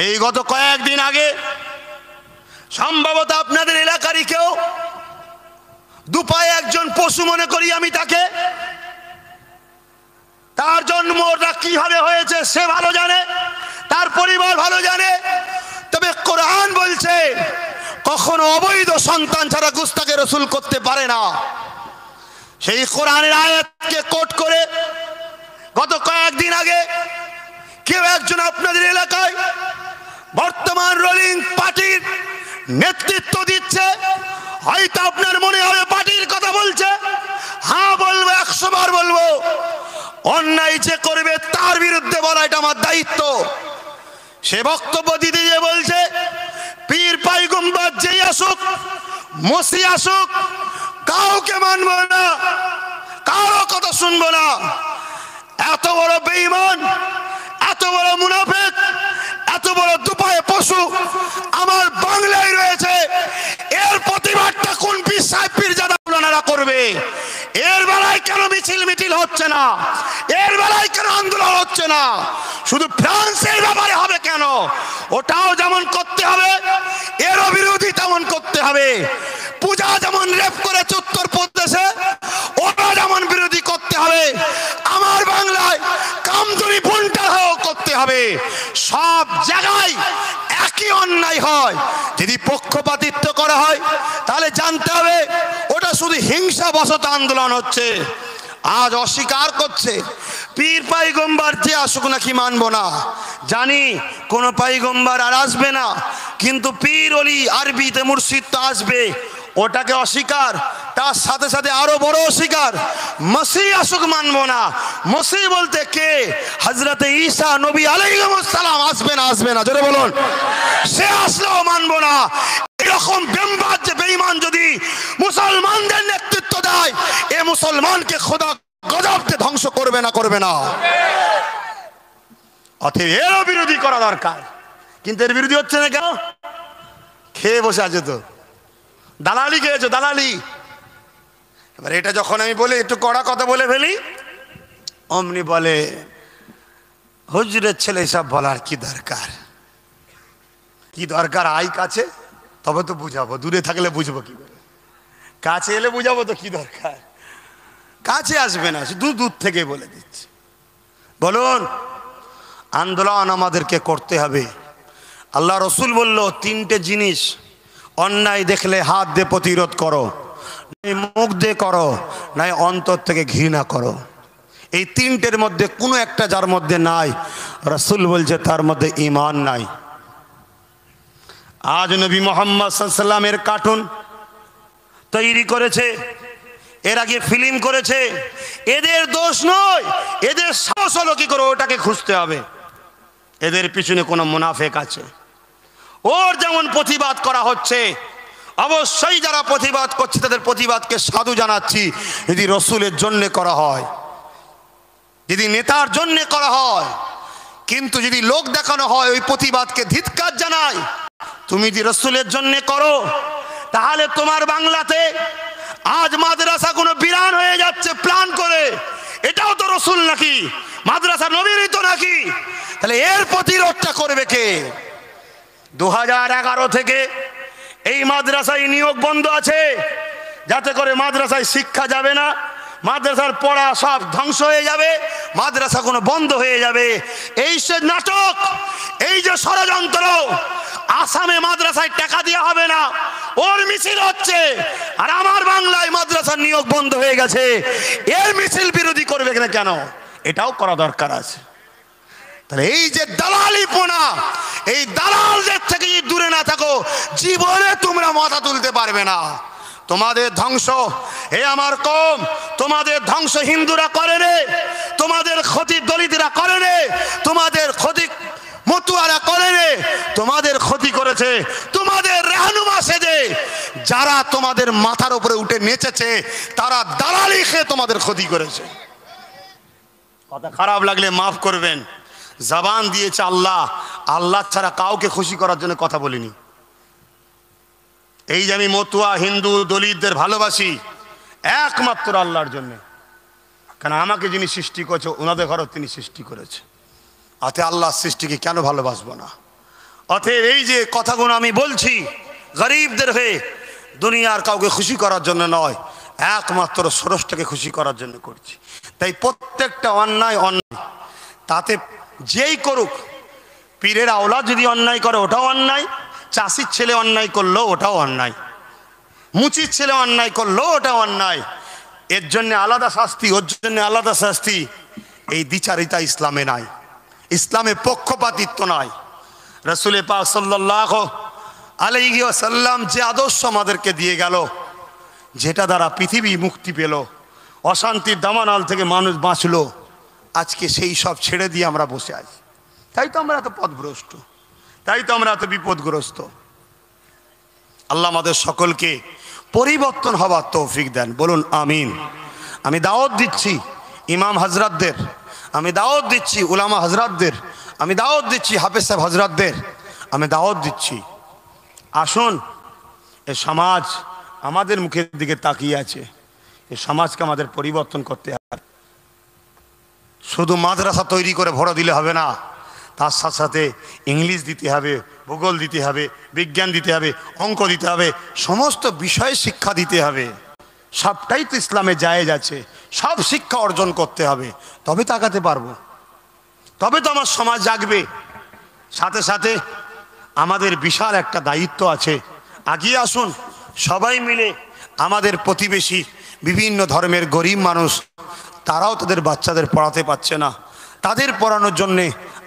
এই গত কয়েকদিন আগে সম্ভবত আপনাদের এলাকারই কেউ, দুপায়ে একজন পশু মনে করি আমি তাকে, তার জন্মটা কিভাবে হয়েছে সে ভালো জানে, তার পরিবার ভালো জানে। তবে কোরআন বলছে কখনো অবৈধ সন্তান ছাড়া গুস্তাগে রসুল করতে পারে না। সেই কোরআনের আয়াতকে কোট করে গত কয়েকদিন আগে কেউ একজন আপনাদের এলাকায় বর্তমান রুলিং পার্টির নেতৃত্ব দিচ্ছে, হয়তো আপনার মনে হবে পার্টির কথা বলছে, হ্যাঁ বলবো, 100 বার বলবো। অন্যায় যে করবে তার বিরুদ্ধে বলা এটা আমার দায়িত্ব। সে বক্তব্য দিতে গিয়ে বলছে পীর পয়গম্বর যেই আসুক, মসি আসুক, কাউকে মানবো না, কারো কথা শুনবো না। এত বড় বেঈমান, এত বড় মুনাফিক, এত বড় দুপায়ে পশু আমার বাংলায় রয়েছে। এর প্রতিবাদটা কোন পীর সাহেব পীরজাদা ওনারা করবে? এর বেলায় কেন মিছিল মিটিল হচ্ছে না? এর বেলায় কেন আন্দোলন হচ্ছে না? শুধু ফ্রান্সের ব্যাপারে হবে কেন? ওটাও যেমন করতে হবে, এরও বিরোধী তেমন করতে হবে। পূজা যেমন রেপ করেছে উত্তরপ্রদেশে, ওটা যেমন বিরোধী করতে হবে। আমার বাংলায় কামদুনি বন্টাও করতে হবে। সব জায়গায় একই অন্যায় হয়। যদি পক্ষপাতিত্ব করা হয় তাহলে জানতে হবে ওটা শুধু হিংসাবশত আন্দোলন হচ্ছে। আজ অস্বীকার করছে পীর পয়গম্বর যে আসুক নাকি মানবো না। জানি কোন পয়গম্বর আর আসবে না, কিন্তু পীর ওলি আরবিতে মুর্শিদ তো আসবে, ওটাকে অস্বীকার। তার সাথে সাথে আরো বড় অস্বীকার, মসিহ আসুক মানবো না। মসিহ বলতে কে? হযরতে ঈসা নবী আলাইহিস সালাম আসবে না, আসবে না, জোরে বলুন। সে আসলেও মানবো না। এরকম বেম্বাজ যে বেঈমান যদি মুসলমানদের নেতৃত্ব দেয়, এ মুসলমানকে খোদা গজবতে ধ্বংস করবে না, করবে না। অতএব এরও বিরোধী করা দরকার। কিন্তু এর বিরোধী হচ্ছে না কেন? খেয়ে বসে আছে তো, দালালি খেয়েছো, দালালি। এবার এটা যখন আমি বলি, একটু কড়া কথা বলে ফেলি, অমনি বলে হুজুরের ছেলে সব বলার কি দরকার? কি দরকার? আই কাছে, তবে তো বুঝাবো। দূরে থাকলে বুঝবো কি করে? কাছে এলে বুঝাবো তো কি দরকার? কাছে আসবে না, শুধু দূর থেকে বলে দিচ্ছে। বলুন, আন্দোলন আমাদেরকে করতে হবে। আল্লাহ রসুল বলল তিনটে জিনিস, অন্যায় দেখলে হাত দিয়ে প্রতিরোধ করো, নাই মুখ দিয়ে করো, নাই অন্তর থেকে ঘৃণা করো। এই তিনটের মধ্যে কোনো একটা যার মধ্যে নাই, রসুল বলছে তার মধ্যে ঈমান নাই। আজ নবী মুহাম্মদ সাল্লাল্লাহু আলাইহি ওয়াসাল্লামের কার্টুন তৈরি করেছে, এর আগে ফিল্ম করেছে, এদের দোষ নয়। এদের সাহস হলো কি করে? ওটাকে খুঁজতে হবে। এদের পিছনে কোনো মুনাফিক আছে। ওর যেমন প্রতিবাদ করা হচ্ছে, অবশ্যই যারা প্রতিবাদ করছে তাদের প্রতিবাদকে সাধু জানাচ্ছি। যদি রসুলের জন্য করা হয়, যদি নেতার জন্য করা হয়, কিন্তু যদি লোক দেখানো হয়, ওই প্রতিবাদকে ধিক্কার জানাই। তুমি যদি রসুলের জন্য করো, তাহলে তোমার বাংলাতে আজ মাদ্রাসা কোনো বিরান হয়ে যাচ্ছে প্ল্যান করে। এটাও তো রসুল নাকি? মাদ্রাসা নবীরই তো নাকি? তাহলে এর প্রতিরোধটা করবে কে? 2011 থেকে এই মাদ্রাসায় নিয়োগ বন্ধ আছে, যাতে করে মাদ্রাসায় শিক্ষা যাবে না, মাদ্রাসার পড়া সব ধ্বংস হয়ে যাবে, মাদ্রাসা কোনো বন্ধ হয়ে যাবে। এই সে নাটক, এই যে ষড়যন্ত্র। আসামে মাদ্রাসায় টাকা দেওয়া হবে না, ওর মিছিল হচ্ছে। আর আমার বাংলায় মাদ্রাসার নিয়োগ বন্ধ হয়ে গেছে, এর মিছিল বিরোধী করবে না কেন? এটাও করা দরকার আছে। তাহলে এই যে দালালিপনা, এই দালালদের থেকে যদি দূরে না থাকো, জীবনে তোমরা মাথা তুলতে পারবে না। তোমাদের ধ্বংস, হে আমার কওম, তোমাদের ধ্বংস হিন্দুরা করে রে, তোমাদের ক্ষতি দলিতরা করে রে, তোমাদের ক্ষতি মতুয়ারা করে রে, তোমাদের ক্ষতি করেছে তোমাদের রাহনুমা সেজে। যারা তোমাদের মাথার উপরে উঠে নেচেছে, তারা দালালি খেয়ে তোমাদের ক্ষতি করেছে। কথা খারাপ লাগলে মাফ করবেন। জবান দিয়েছে আল্লাহ, আল্লাহ ছাড়া কাউকে খুশি করার জন্য কথা বলিনি। এই যে আমি মতুয়া হিন্দু দলিতদের ভালোবাসি একমাত্র আল্লাহর জন্য, কারণ আমাকে যিনি সৃষ্টি করেছে ওনাদের ঘরও তিনি সৃষ্টি করেছে। অতএব আল্লাহর সৃষ্টিকে কেন ভালোবাসবো না? অতএব এই যে কথাগুলো আমি বলছি গরিবদের হয়ে, দুনিয়ার কাউকে খুশি করার জন্য নয়, একমাত্র স্রষ্টাকে খুশি করার জন্য করছি। তাই প্রত্যেকটা অন্যায় অন্যায়, তাতে যেই করুক, পীরের আওলাদ যদি অন্যায় করে ওটাও অন্যায়, চাষির ছেলে অন্যায় করলো ওটাও অন্যায়, মুচির ছেলে অন্যায় করলো ওটাও অন্যায়। এর জন্য আলাদা শাস্তি, ওর জন্য আলাদা শাস্তি। এই দ্বিচারিতা ইসলামে নাই, ইসলামে পক্ষপাতিত্ব নাই। রাসূল পাক সাল্লাল্লাহু আলাইহি ওয়াসাল্লাম যে আদর্শ আমাদেরকে দিয়ে গেল, যেটা দ্বারা পৃথিবী মুক্তি পেল, অশান্তির দামানাল থেকে মানুষ বাঁচলো, আজকে সেই সব ছেড়ে দিয়ে আমরা বসে আছি। তাই তো আমরা এত পথভ্রষ্ট, তাই তো আমরা এত বিপদগ্রস্ত। আল্লাহ আমাদের সকলকে পরিবর্তন হবার তৌফিক দেন, বলুন আমিন। আমি দাওয়াত দিচ্ছি ইমাম হজরতদের, আমি দাওয়াত দিচ্ছি উলামা হজরতদের, আমি দাওয়াত দিচ্ছি হাফেজ সাহেব হজরতদের, আমি দাওয়াত দিচ্ছি, আসুন এ সমাজ আমাদের মুখের দিকে তাকিয়ে আছে, এ সমাজকে আমাদের পরিবর্তন করতে হবে। শুধু মাদ্রাসা তৈরি করে ভরা দিলে হবে না, তার সাথে সাথে ইংলিশ দিতে হবে, ভূগোল দিতে হবে, বিজ্ঞান দিতে হবে, অঙ্ক দিতে হবে, সমস্ত বিষয়ে শিক্ষা দিতে হবে। সবটাই তো ইসলামে জায়েজ আছে, সব শিক্ষা অর্জন করতে হবে, তবে তাকাতে পারবো, তবে তো আমার সমাজ জাগবে। সাথে সাথে আমাদের বিশাল একটা দায়িত্ব আছে, আগিয়ে আসুন সবাই মিলে। আমাদের প্রতিবেশী বিভিন্ন ধর্মের গরিব মানুষ, তারাও তাদের বাচ্চাদের পড়াতে পারছে না, তাদের পড়ানোর জন্যে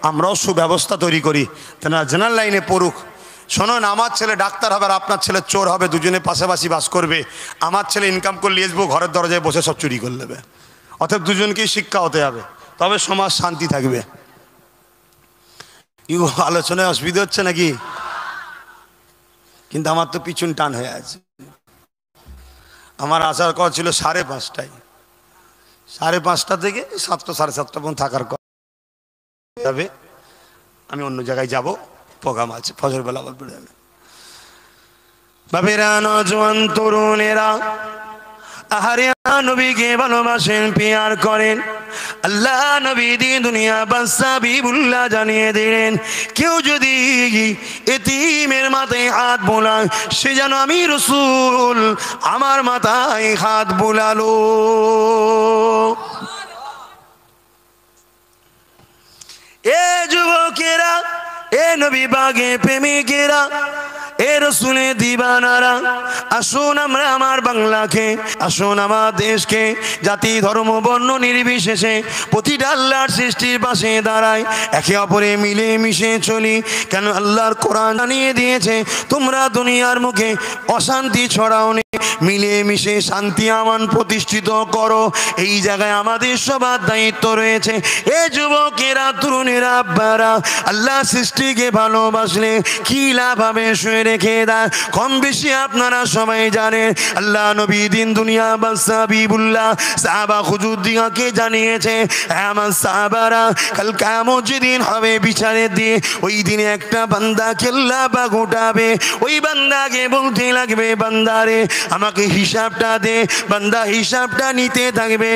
আমরাও সুব্যবস্থা তৈরি করি, তারা জেনারেল লাইনে পড়ুক। শোনুন, আমার ছেলে ডাক্তার হবে আর আপনার ছেলে চোর হবে, দুজনে পাশাপাশি বাস করবে। আমার ছেলে ইনকাম করলে আসবো, ঘরের দরজায় বসে সব চুরি করে নেবে। অতএব দুজনকেই শিক্ষা হতে হবে, তবে সমাজ শান্তি থাকবে। ইউ আলোচনায় অসুবিধা হচ্ছে নাকি? কিন্তু আমার তো পিছন টান হয়ে আছে। আমার আসার কথা ছিল 5:30টায়, 5:30 থেকে 7টা 7:30 পর্যন্ত থাকার কথা যাবে। আমি অন্য জায়গায় যাব, প্রোগ্রাম আছে, ফজর বেলা আবার পড়ে যাবে। বাবেরা, নজওয়ান তরুণেরা, আহারে নবীকে ভালোবাসেন, পিয়ার করেন। আল্লাহ নবী দিয়ে দুনিয়া বাদশা বিবুল্লাহ জানিয়ে দিলেন, কেউ যদি এতিমের মাথায় হাত বোলায়, সে যেন আমি রাসূল আমার মাথায় হাত বোলালো। এ যুবকেরা, এ নবী বাগে প্রেমিকেরা, এ রসুলে দিবানারা, আসুন আমরা আমার বাংলাকে, আসুন আমার দেশকে জাতি ধর্ম বর্ণ নির্বিশেষে প্রতিটা আল্লাহর সৃষ্টির পাশে দাঁড়ায়, একে অপরে মিলে মিশে চলি। কেন আল্লাহর কোরআন জানিয়ে দিয়েছে, তোমরা দুনিয়ার মুখে অশান্তি ছড়াওনি, মিলে মিশে শান্তি আমান প্রতিষ্ঠিত করো। এই জায়গায় আমাদের সবার দায়িত্ব রয়েছে। এ যুবকেরা, তরুণেরা, আব্বারা, আল্লাহ সৃষ্টিকে ভালোবাসলে কি লাভ হবে শুয়ে রেখে দেয়। কম বেশি আপনারা সবাই জানেন, আল্লাহ নবী দিন দুনিয়া বাদশা হাবিবুল্লাহ সাহাবা হুজুরদিগাকে জানিয়েছে, আমার সাহাবারা, কাল কিয়ামত যেদিন হবে বিচারের দিন, ওই দিনে একটা বান্দাকে আল্লাহ পাক উঠাবে। ওই বান্দাকে বলতে লাগবে, বান্দারে আমাকে হিসাবটা দে। বান্দা হিসাবটা নিতে থাকবে,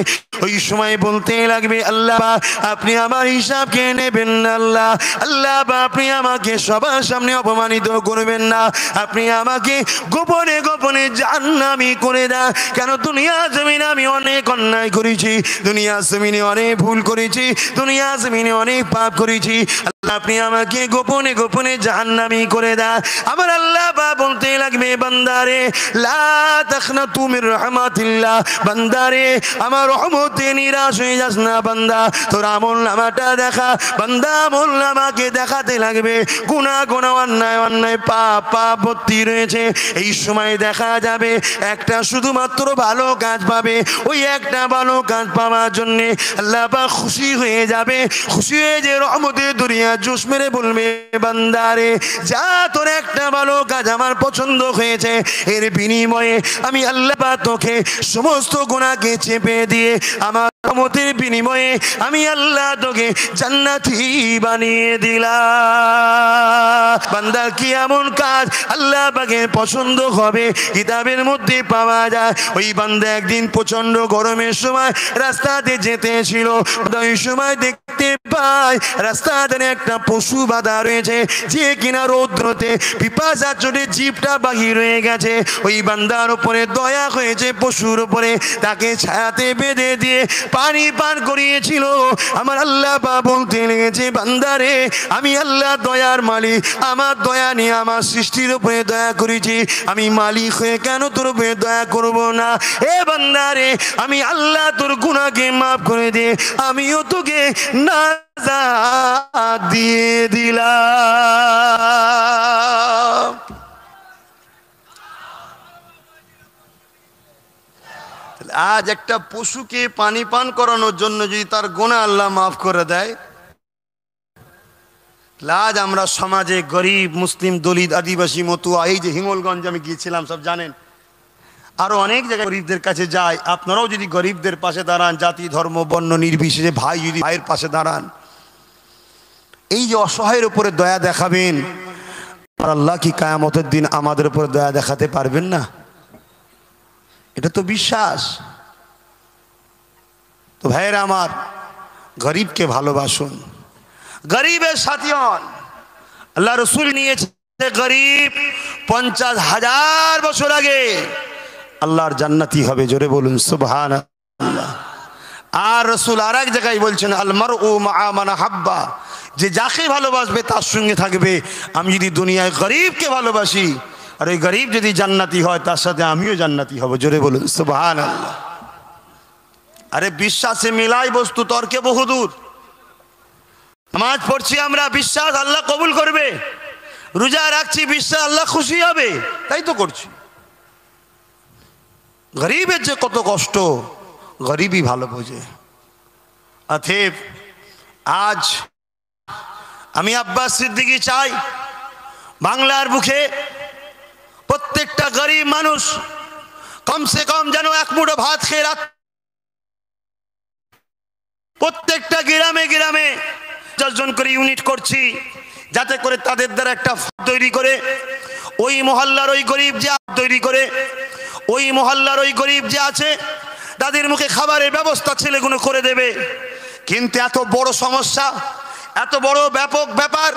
ওই সময় বলতে লাগবে, আল্লাহ আপনি আমার হিসাবকে নেবেন না, আল্লাহ আল্লাহ আপনি আমাকে সবার সামনে অপমানিত করবেন না, আপনি আমাকে গোপনে গোপনে জাহান্নামী করে দেন। কেন দুনিয়া জমিনে আমি অনেক অন্যায় করেছি, দুনিয়া জমিনে অনেক ভুল করেছি, দুনিয়া জমিনে অনেক পাপ করেছি, আল্লাহ আপনি আমাকে গোপনে গোপনে জাহান্নামী করে দেন। আমার আল্লাহ বলতে লাগবে, বান্দারে লা তাখনাতু মির রাহমাতিল্লাহ, বান্দারে আমার রহমতে নিরাশ হয়ে যাস না। বান্দা তোর আমলনামাটা দেখা, বান্দা আমলনামাকে দেখাতে লাগবে, গুনাহ গুনাহ অন্যায় অন্যায় পাপ পাপ ভর্তি রয়েছে। এই সময় দেখা যাবে একটা শুধুমাত্র ভালো কাজ পাবে, ওই একটা ভালো কাজ পাওয়ার জন্য আল্লাহ পাক খুশি হয়ে যাবে। খুশি হয়ে যে রহমতে দুনিয়া জোশ মেরে বলবে, বান্দারে যা তোর একটা ভালো কাজ আমার পছন্দ হয়েছে, এর বিনিময়ে আমি আল্লাহ পাক তোকে সমস্ত গুনাহকে চেপে দিয়ে আমার রহমতের বিনিময়ে আমি আল্লাহ তোকে জান্নাতি বানিয়ে দিলাম। বান্দা কি এমন কাজ আল্লাহ পাকের পছন্দ হবে, কিতাবের মধ্যে পাওয়া যায়। ওই বান্দা একদিন প্রচন্ড গরমের সময় রাস্তাতে যেতে ছিল, ওই সময় দেখতে পায় রাস্তাতে একটা পশু বাঁধা রয়েছে, যে কিনা রৌদ্রতে পিপাসা চোটে জিভটা বাহির হয়ে গেছে। ওই বান্দার উপরে দয়া হয়েছে, পশুর উপরে তাকে ছায়াতে বেঁধে দিয়ে পানি পান করিয়েছিল। আমার আল্লাহ বলতে লেগেছে, বান্দারে আমি আল্লাহ দয়ার মালিক, আমার দয়া নিয়ে আমার সৃষ্টির উপরে দয়া করেছি, আমি মালিক হয়ে কেন তোর উপরে দয়া করব না? এ বান্দারে আমি আল্লাহ তোর গুনাহকে মাফ করে দে, আমিও তোকে নাজাত দিয়ে দিলাম। আজ একটা পশুকে পানি পান করানোর জন্য যদি তার গুনাহ আল্লাহ মাফ করে দেয়, আজ আমরা সমাজে গরিব, মুসলিম, দলিত, আদিবাসী, মতুয়া, এই যে হিঙ্গলগঞ্জ আমি গিয়েছিলাম সব জানেন, আরো অনেক জায়গায় গরিবদের কাছে যায়। আপনারাও যদি গরিবদের পাশে দাঁড়ান, জাতি ধর্ম বর্ণ নির্বিশেষে ভাই যদি ভাইয়ের পাশে দাঁড়ান, এই যে অসহায়ের উপরে দয়া দেখাবেন, আর আল্লাহ কি কিয়ামতের দিন আমাদের উপরে দয়া দেখাতে পারবেন না? এটা তো বিশ্বাস। তো ভাইয়েরা আমার, গরিবকে ভালোবাসুন, গরিবের সাথী হন। আল্লাহ রসুল নিয়েছে গরিব 50,000 বছর আগে আল্লাহর জান্নাতি হবে, জোরে বলুন সুবহানাল্লাহ। আর রসুল আর এক জায়গায় বলছেন, আল মারউ মাআ মান হাব্বা, যে যাকে ভালোবাসবে তার সঙ্গে থাকবে। আমি যদি দুনিয়ায় গরিবকে ভালোবাসি আর ওই গরিব যদি জান্নাতি হয়, তার সাথে আমিও জান্নাতি হব, জোরে বলুন সুবহানাল্লাহ। আরে বিশ্বাসে মিলাই বস্তু, তর্কে বহুদূর। নামাজ পড়ছি আমরা, বিশ্বাস আল্লাহ কবুল করবে। রোজা রাখছি, বিশ্বাস আল্লাহ খুশি হবে, তাই তো করছি। গরিবের যে কত কষ্ট গরিবই ভালো বোঝে। অতএব আজ আমি আব্বাস সিদ্দিকী চাই, বাংলার বুকে প্রত্যেকটা গরিব মানুষ কমসে কম যেন এক মুঠো ভাত খেয়ে রাত, প্রত্যেকটা গ্রামে গ্রামে 10 জন করে ইউনিট করছি, যাতে করে তাদের দ্বারা একটা তৈরি করে ওই মহল্লার ওই গরিব যে তৈরি করে ওই মহল্লার ওই গরিব যে আছে তাদের মুখে খাবারের ব্যবস্থা ছেলেগুলো করে দেবে। কিন্তু এত বড় সমস্যা, এত বড় ব্যাপক ব্যাপার,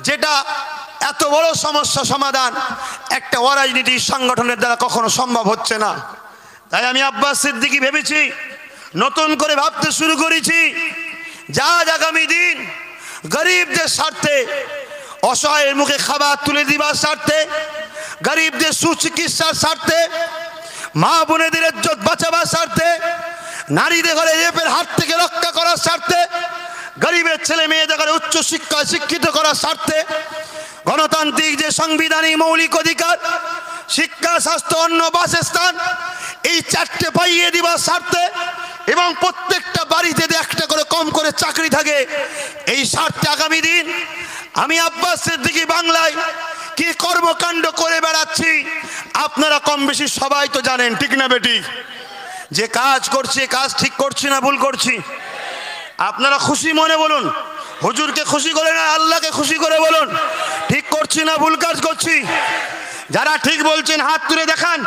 যেটা এত বড় সমস্যা সমাধান একটা অরাজনীতির সংগঠনের দ্বারা কখনো সম্ভব হচ্ছে না। তাই আমি আব্বাস সিদ্দিকী ভেবেছি, নতুন করে ভাবতে শুরু করেছি, যা আগামী দিন গরিবদের স্বার্থে, অসহায়ের মুখে খাবার তুলে দিবার স্বার্থে, গরিবদের সুচিকিৎসার স্বার্থে, মা বোনেদের ইজ্জত বাঁচাবার স্বার্থে, নারীদের ঘরে রেপের হাত থেকে রক্ষা করার স্বার্থে, গরিবের ছেলে মেয়েদের ঘরে উচ্চ শিক্ষায় শিক্ষিত করার স্বার্থে, গণতান্ত্রিক যে সাংবিধানিক মৌলিক অধিকার শিক্ষা, স্বাস্থ্য, অন্ন, বাসস্থান, এই 4টে পাইয়ে দিবার স্বার্থে, এবং প্রত্যেকটা বাড়িতে একটা করে কম করে চাকরি থাকে, এই স্বার্থে আগামী দিন আমি আব্বাস সিদ্দিকী বাংলায় কি কর্মকাণ্ড করে বেড়াচ্ছি আপনারা কম বেশি সবাই তো জানেন, ঠিক না বেটি? যে কাজ করছি, কাজ ঠিক করছি না ভুল করছি? আপনারা খুশি মনে বলুন, হুজুরকে খুশি করে না আল্লাহকে খুশি করে বলুন, ঠিক করছি না ভুল কাজ করছি? যারা ঠিক বলছেন হাত তুলে দেখান,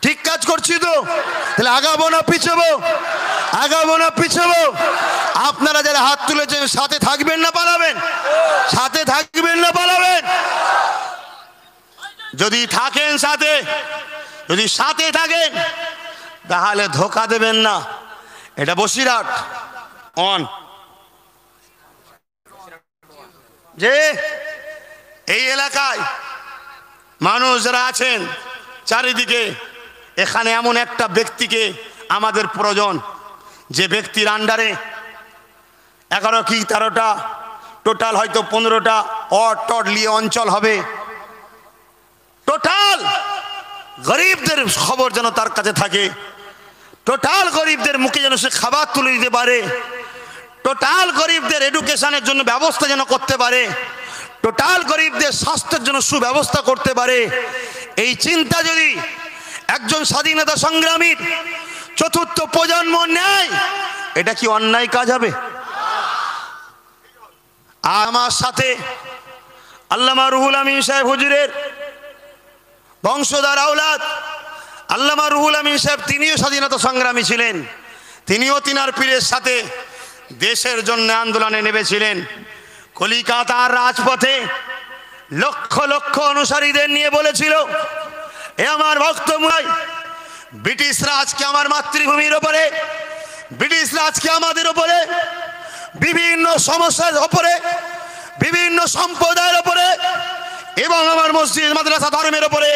ঠিক কাজ করছি তো? তাহলে আগাবো না পিছাবো? আগাবো না পিছাবো? আপনারা যারা হাত তুলেছেন সাথে থাকবেন না পালাবেন? সাথে থাকবেন না পালাবেন? যদি থাকেন সাথে, যদি সাথে থাকেন তাহলে ধোকা দেবেন না। এটা বসিরহাট অন, যে এই এলাকায় মানুষ যারা আছেন চারিদিকে, এখানে এমন একটা ব্যক্তিকে আমাদের প্রয়োজন, যে ব্যক্তির আন্ডারে 11 কি 13টা, টোটাল হয়তো 15টা অট নিয়ে অঞ্চল হবে। টোটাল গরিবদের খবর যেন তার কাছে থাকে, টোটাল গরিবদের মুখে যেন সে খাবার তুলে দিতে পারে, টোটাল গরিবদের এডুকেশনের জন্য ব্যবস্থা যেন করতে পারে, টোটাল গরিবদের স্বাস্থ্যের জন্য সুব্যবস্থা করতে পারে। এই চিন্তা যদি একজন স্বাধীনতা সংগ্রামীর 4র্থ প্রজন্ম নেয়, এটা কি অন্যায় কাজ হবে? আমার সাথে আল্লামা রুহুল আমিন সাহেব হুজুরের বংশধর আওলাদ আল্লামা রুহুল আমিন সাহেব, তিনিও স্বাধীনতা সংগ্রামী ছিলেন। তিনিও তিনার পীরের সাথে দেশের জন্য আন্দোলনে নেমেছিলেন। কলিকাতার রাজপথে লক্ষ লক্ষ অনুসারীদের নিয়ে বলেছিল, এ আমার ভক্তময়, ব্রিটিশরা আজকে আমার মাতৃভূমির ওপরে, ব্রিটিশরা আজকে আমাদের ওপরে বিভিন্ন সমস্যার ওপরে, বিভিন্ন সম্প্রদায়ের ওপরে এবং আমার মসজিদ মাদ্রাসা ধর্মের ওপরে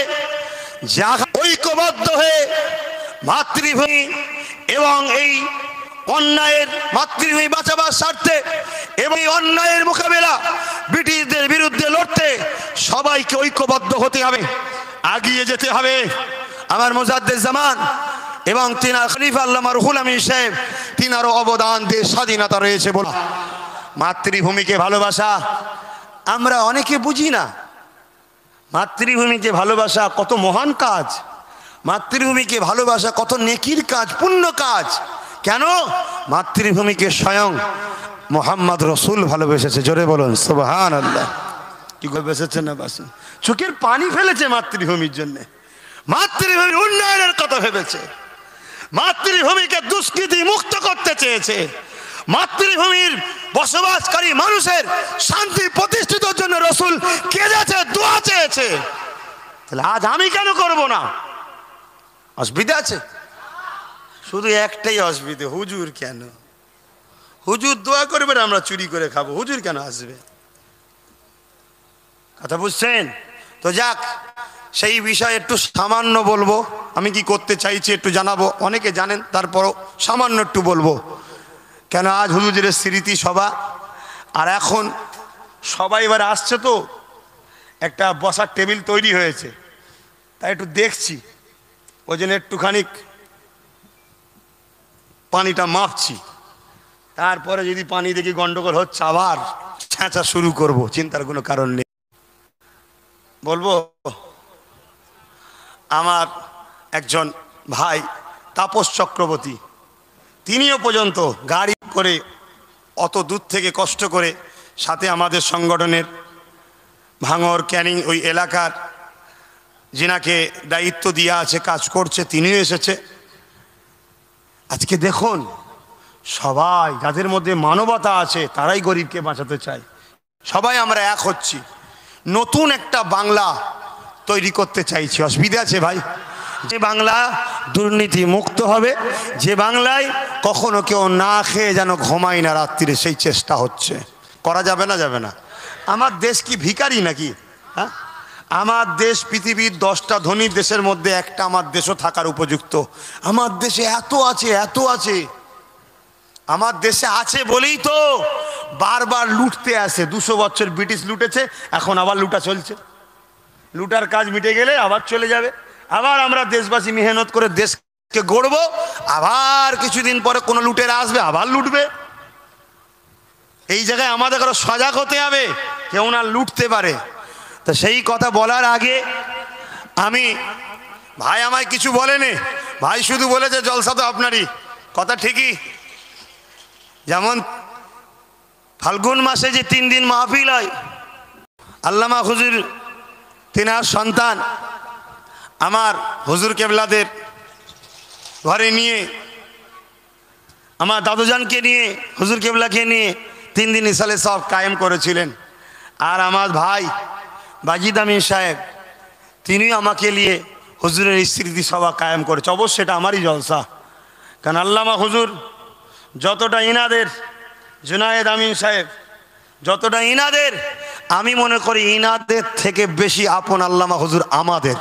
যা ঐক্যবদ্ধ হয়ে মাতৃভূমি এবং এই অন্যায়ের মাতৃভূমি বাঁচাবার স্বার্থে এবং এই অন্যায়ের মোকাবেলা ব্রিটিশদের বিরুদ্ধে লড়তে সবাইকে ঐক্যবদ্ধ হতে হবে, এগিয়ে যেতে হবে। আমার মুজাদ্দেদ জামান এবং তিনার খলিফা আল্লামা রুহুল আমিন সাহেব, তিনারও অবদান দেশ স্বাধীনতা রয়েছে বলা। মাতৃভূমিকে ভালোবাসা আমরা অনেকে বুঝি না। মাতৃভূমিকে ভালোবাসা কত মহান কাজ, মাতৃভূমিকে ভালোবাসা কত নেকির কাজ, পুণ্য কাজ। কেন? মাতৃভূমিকে স্বয়ং মোহাম্মদ রসুল ভালোবেসেছে। জোরে বলুন সুবহানাল্লাহ। কি ভালোবেসেছে না বাসেন? চোখের পানি ফেলেছে মাতৃভূমির জন্য, মাতৃভূমির উন্নয়নের কথা ভেবেছে, মাতৃভূমিকে দুষ্কৃতি মুক্ত করতে চেয়েছে, মাতৃভূমির বসবাসকারী মানুষের শান্তি প্রতিষ্ঠিতের জন্য রসুল কেঁদেছে, দোয়া চেয়েছে। তাহলে আজ আমি কেন করব না? অসুবিধা আছে? শুধু একটাই অসুবিধা, হুজুর কেন? হুজুর দোয়া করবেন, আমরা চুরি করে খাবো, হুজুর কেন আসবে? কথা বুঝছেন তো? যাক, সেই বিষয়ে একটু সামান্য বলবো। আমি কি করতে চাইছি একটু জানাবো, অনেকে জানেন, তারপরও সামান্য একটু বলবো। কেন আজ হুজুরের স্মৃতি সভা, আর এখন সবাই এবার আসছে, তো একটা বসার টেবিল তৈরি হয়েছে, তাই একটু দেখছি, ওই জন্য একটুখানি পানিটা মাপছি। তারপরে যদি পানি দেখি গন্ডগোল হচ্ছে, আবার ছেঁচা শুরু করব, চিন্তার কোনো কারণ নেই। বলবো, আমার একজন ভাই তাপস চক্রবর্তী, তিনিও পর্যন্ত গাড়ি করে অত দূর থেকে কষ্ট করে, সাথে আমাদের সংগঠনের ভাঙর ক্যানিং ওই এলাকার যিনাকে দায়িত্ব দেওয়া আছে, কাজ করছে, তিনিও এসেছে। আজকে দেখুন, সবাই যাদের মধ্যে মানবতা আছে তারাই গরিবকে বাঁচাতে চায়। সবাই আমরা এক হচ্ছি, নতুন একটা বাংলা তৈরি করতে চাইছি। অসুবিধা আছে ভাই? যে বাংলা দুর্নীতি মুক্ত হবে, যে বাংলায় কখনো কেউ না খেয়ে যেন ঘুমায় না রাত্রিরে, সেই চেষ্টা হচ্ছে। করা যাবে না? যাবে না? আমার দেশ কি ভিখারি নাকি? হ্যাঁ, আমার দেশ পৃথিবীর 10টা ধনী দেশের মধ্যে একটা আমার দেশও থাকার উপযুক্ত। আমার দেশে এত আছে, এত আছে। আমার দেশে আছে বলেই তো বারবার লুটতে আসে। 200 বছর ব্রিটিশ লুটেছে, এখন আবার লুটা চলছে। লুটার কাজ মিটে গেলে আবার চলে যাবে, আবার আমরা দেশবাসী মেহনত করে দেশকে গড়ব, আবার কিছুদিন পরে কোনো লুটেরা আসবে, আবার লুটবে। এই জায়গায় আমাদের আরো সজাগ হতে হবে, কেউ না লুটতে পারে। তো সেই কথা বলার আগে আমি, ভাই আমায় কিছু বলেনি, ভাই শুধু বলেছে জলসা তো আপনারই। কথা ঠিকই, যেমন ফাল্গুন মাসে যে 3 দিন মাহফিল হয়, আল্লামা হুজুর তিনার সন্তান আমার হুজুর কেবলাদের ঘরে নিয়ে, আমার দাদুজানকে নিয়ে, হুজুর কেবলাকে নিয়ে 3 দিন ইসালে সব কায়েম করেছিলেন। আর আমার ভাই বাজিদ আমিন সাহেব, তিনি আমাকে নিয়ে হুজুরের স্মৃতি সভা কায়েম করেছে। অবশ্যই এটা আমারই জলসা, কারণ আল্লামা হুজুর যতটা ইনাদের, জুনায়েদ আমিন সাহেব যতটা ইনাদের, আমি মনে করি ইনাদের থেকে বেশি আপন আল্লামা হুজুর আমাদের।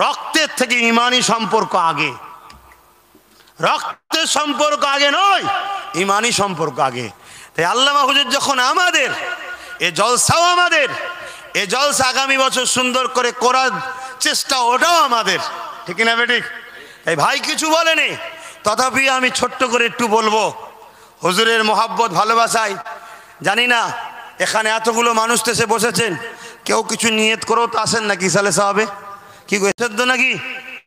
রক্তের থেকে ইমানি সম্পর্ক আগে, রক্তের সম্পর্ক আগে নয়, ইমানি সম্পর্ক আগে। তাই আল্লামা হুজুর যখন আমাদের, এ জলসাও আমাদের, এ জলসা আগামী বছর সুন্দর করে করার চেষ্টা, ওটাও আমাদের, ঠিক না বেঠিক? তাই ভাই কিছু বলেনি, তথাপি আমি ছোট্ট করে একটু বলবো। হুজুরের মোহাব্বত ভালোবাসায়, জানি না এখানে এতগুলো মানুষ এসে বসেছেন, কেউ কিছু নিয়ত করেও তো আসেন নাকি সালে সাহাবে? কি সেদ্ধ নাকি?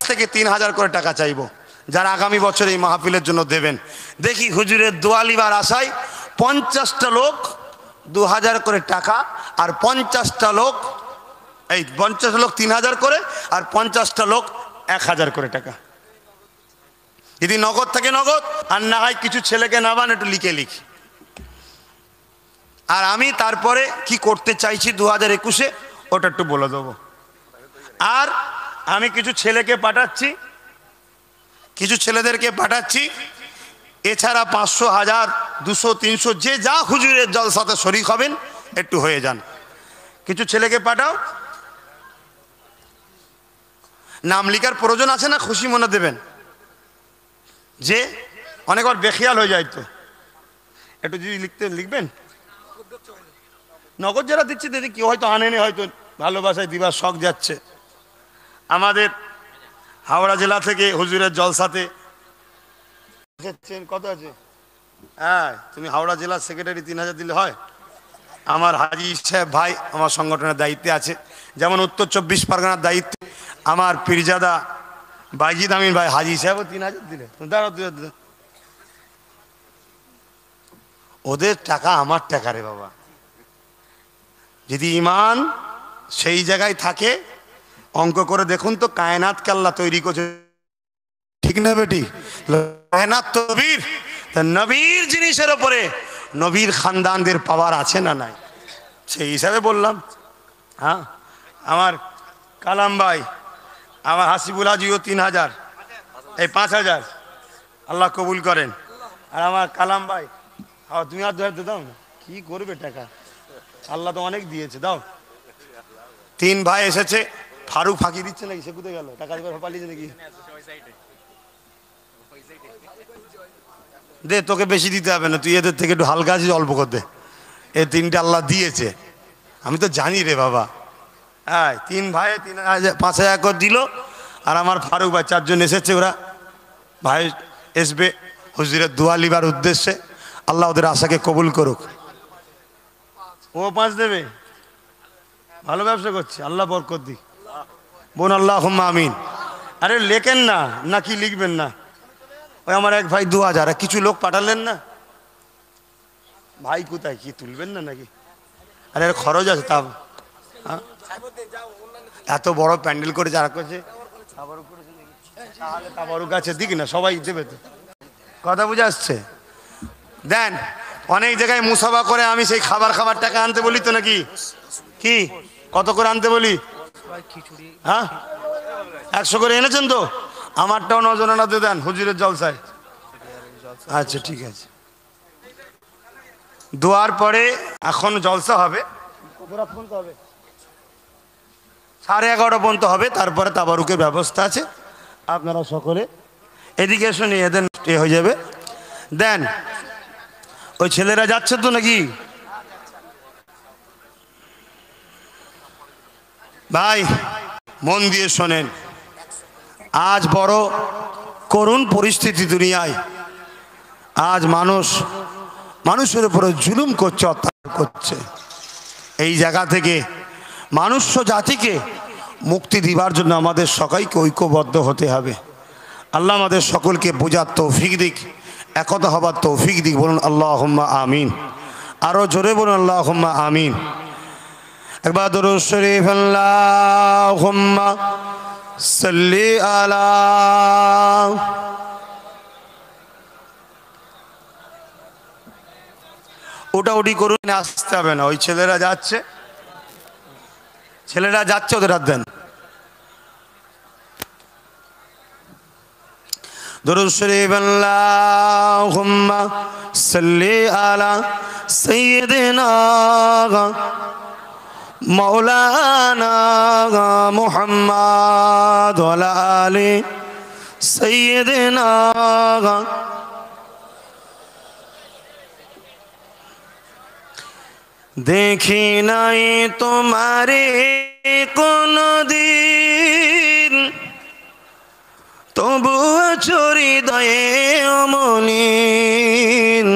থেকে 3000 করে টাকা চাইবো, যারা আগামী বছর এই মাহফিলের জন্য দেবেন। দেখি হুজুরের দোয়ালিবার আশায় 50টা লোক 2000 করে টাকা, আর 50টা লোক, এই 50 লোক 3000 করে, আর 50টা লোক 1000 করে টাকা। যদি নগদ থাকে নগদ, আর না হয় কিছু ছেলেকে নামান একটু লিখে লিখি। আর আমি তারপরে কি করতে চাইছি 2021-এ ওটা একটু বলে দেবো। আর আমি কিছু ছেলেকে পাঠাচ্ছি, কিছু ছেলেদেরকে পাঠাচ্ছি, এছাড়া 500, 1000, 200, 300 যে যা হুজুরের জলসাতে শরীক হবেন একটু হয়ে যান। কিছু ছেলেকে পাঠাও, নাম লিখার প্রয়োজন আছে না? খুশি মনে দেবেন, যে অনেকবার বেখিয়াল হয়ে যায়, তো একটু যদি লিখবেন। নগদ যারা দিচ্ছে দিদি, কেউ হয়তো আনেনি, হয়তো ভালোবাসায় দিবার শখ যাচ্ছে। আমাদের হাওড়া জেলা থেকে হুজুরের জলসাতে কত আছে? হ্যাঁ, তুমি হাওড়া জেলার সেক্রেটারি, 3000 দিলে হয়? আমার হাজি সাহেব ভাই আমার সংগঠনের দায়িত্বে আছে, যেমন উত্তর 24 পরগনার দায়িত্বে আমার পীরজাদা বাইজিদ আমিন ভাই হাজি সাহেবও 3000 দিলে। দাঁড়াও, ওদের টাকা আমার টাকা রে বাবা। যদি ইমান সেই জায়গায় থাকে, অঙ্ক করে দেখুন তো, কায়নাতকে আল্লাহ তৈরি করছে, ঠিক না বেটি? কায়নাত তবির, নবীর জিনিসের ওপরে নবীর খানদানদের পাওয়ার আছে না নাই? সেই হিসাবে বললাম। হ্যাঁ, আমার কালাম ভাই, আমার হাসিবুল হাজিও 3000, এই 5000 আল্লাহ কবুল করেন। আর আমার কালাম ভাই, তুমি আর 2000 দাও না, কি করবে টাকা, আল্লাহ তো অনেক দিয়েছে, দাও। 3 ভাই এসেছে, ফারুক ফাঁকি দিচ্ছে নাকি? সে কোথায় গেল? টাকা দিবার পালিয়েছে নাকি? দে, তোকে বেশি দিতে হবে না, তুই এদের থেকে একটু হালকা আছিস, অল্প করে দে। এই 3টে আল্লাহ দিয়েছে, আমি তো জানি রে বাবা। হ্যাঁ, 3 ভাই 5000 করে দিল। আর আমার ফারুক ভাই 4 জন এসেছে, ওরা ভাই আসবে হুজুরের দোয়া লিবার উদ্দেশ্যে। আল্লাহ ওদের আশাকে কবুল করুক। ও 5 দেবে, ভালো ব্যবসা করছে, আল্লাহ বরকত দিক। বোন আল্লাহুম্মা আমিন। আরে লেখেন না, নাকি লিখবেন না? ওই আমার এক ভাই 2000, কিছু লোক পাঠালেন না ভাই, কোথায় কি তুলবেন না নাকি? আরে খরচ আছে তা। এত বড় প্যান্ডেল করে যারা করছে, তাবারুক আছে, দিক না, সবাই দেবে তো। কথা বুঝে আসছে? দেন, অনেক জায়গায় মুসাফা করে আমি সেই খাবার টাকা আনতে বলি তো নাকি? কি কত করে আনতে বলি? হ্যাঁ, 100 করে এনেছেন তো? আমারটাও নজরানাতে দেন হুজুরের জলসায়। আচ্ছা ঠিক আছে। দোয়ার পরে এখন জলসা হবে, 11:30 পর্যন্ত হবে, তারপরে তাবারুকের ব্যবস্থা আছে। আপনারা সকলে এদিকে শুনি, এদের হয়ে যাবে। দেন, ওই ছেলেরা যাচ্ছে তো নাকি? ভাই মন দিয়ে শোনেন, আজ বড় করুণ পরিস্থিতি দুনিয়ায়। আজ মানুষের উপরে জুলুম করছে, অত্যাচার করছে। এই জায়গা থেকে মানুষ জাতিকে মুক্তি দিবার জন্য আমাদের সবাইকে ঐক্যবদ্ধ হতে হবে। আল্লাহ আমাদের সকলকে বোঝার তৌফিক দিক, একতা হবার তৌফিক দিক। বলুন আল্লাহুম্মা আমিন। আরো জোরে বলুন আল্লাহুম্মা আমিন। একবার দরুদ শরীফ, আল্লাহুম্মা সাল্লি আলা। ওটা করুন, আসতে হবে না। ওই ছেলেরা যাচ্ছে, ওদের হাত দেন। দরুদ শরীফ, আল্লাহুম্মা সাল্লি আলা সাইয়্যিদিনা মাওলানা মুহাম্মদ ওয়া আলা আলি সাইয়্যিদিনা। দেখি নাই তোমারে কোনদিন, তবুও হৃদয়ে অমলিন।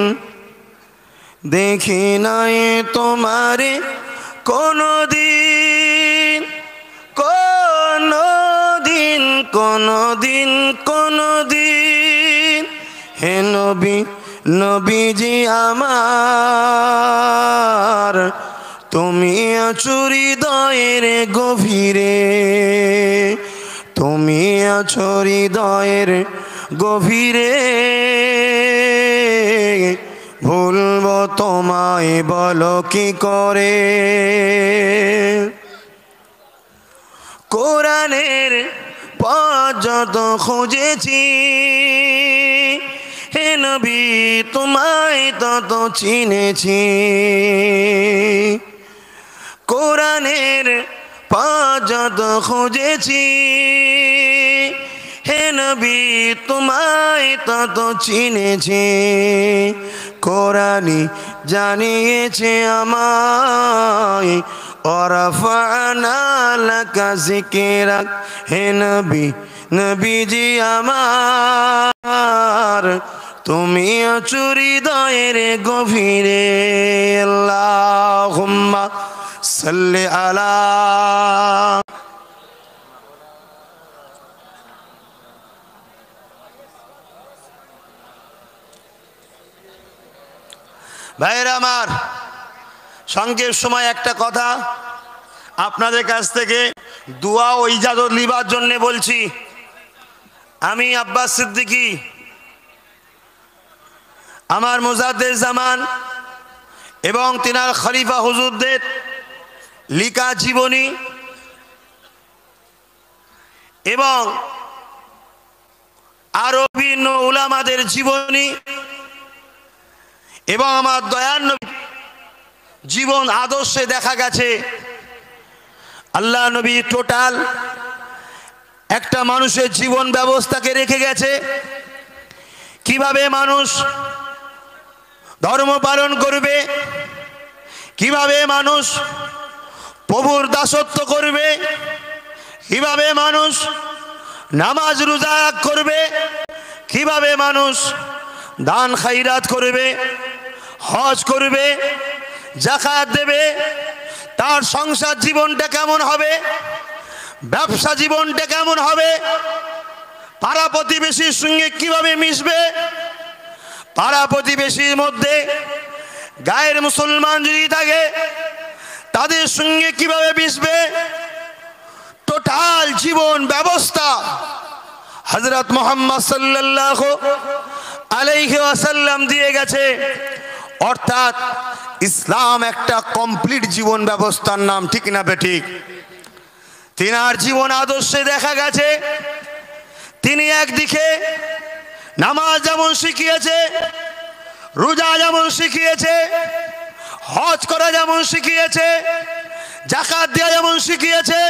দেখি নাই তোমারে কোনদিন, কোনদিন। হে নবী, নবীজি আমার, তুমি আছো হৃদয়ের গভীরে, তুমি আছো হৃদয়ের গভীরে। ভুলবো তোমায় বলো কি করে? কোরআনের পথ যত খুঁজেছি, হে নবী তোমায় তত চিনেছি। কোরআনের পথ যত খুঁজেছি, হে নবী তোমায় তত চিনেছি। কোরআনই জানিয়েছে আমায়, ওয়ারাফা'না লাকা যিকরাক। হে নবী, নবীজি আমার, তুমি আছো হৃদয়ের গভীরে আল্লাহুম্মা সাল্লি আলা। ভাইরা আমার, সংক্ষেপ সময় একটা কথা আপনাদের কাছ থেকে দোয়া ও ইজাজত লিবার জন্য বলছি। আমি আব্বাস সিদ্দিকী আমার মুজাদ্দিদ জামান এবং তিনার খলিফা হুজুরদের লিখা জীবনী এবং আরো বিভিন্ন উলামাদের জীবনী এবং আমার দয়ার নবী জীবন আদর্শে দেখা গেছে আল্লাহ নবী টোটাল একটা মানুষের জীবন ব্যবস্থাকে রেখে গেছে। কিভাবে মানুষ ধর্ম পালন করবে, কিভাবে মানুষ প্রভুর দাসত্ব করবে, কিভাবে মানুষ নামাজ রোজা করবে, কিভাবে মানুষ দান খায়রাত করবে, হজ করবে, যাকাত দেবে, তার সংসার জীবনটা কেমন হবে, ব্যবসা জীবনটা কেমন হবে, পাড়া প্রতিবেশীর সঙ্গে কিভাবে মিশবে, পাড়া প্রতিবেশীর মধ্যে গায়ের মুসলমান যদি থাকে তাদের সঙ্গে কিভাবে মিশবে, টোটাল জীবন ব্যবস্থা হযরত মুহাম্মদ সাল্লাল্লাহু আলাইহি ওয়াসাল্লাম দিয়ে গেছে। অর্থাৎ ইসলাম একটা কমপ্লিট জীবন ব্যবস্থার নাম, ঠিক না বেঠিক? তিনার জীবন আদর্শে দেখা গেছে তিনি একদিকে নামাজ যেমন শিখিয়েছে, রোজা যেমন শিখিয়েছে, হজ করা যেমন শিখিয়েছে, যাকাত দেওয়া যেমন শিখিয়েছে,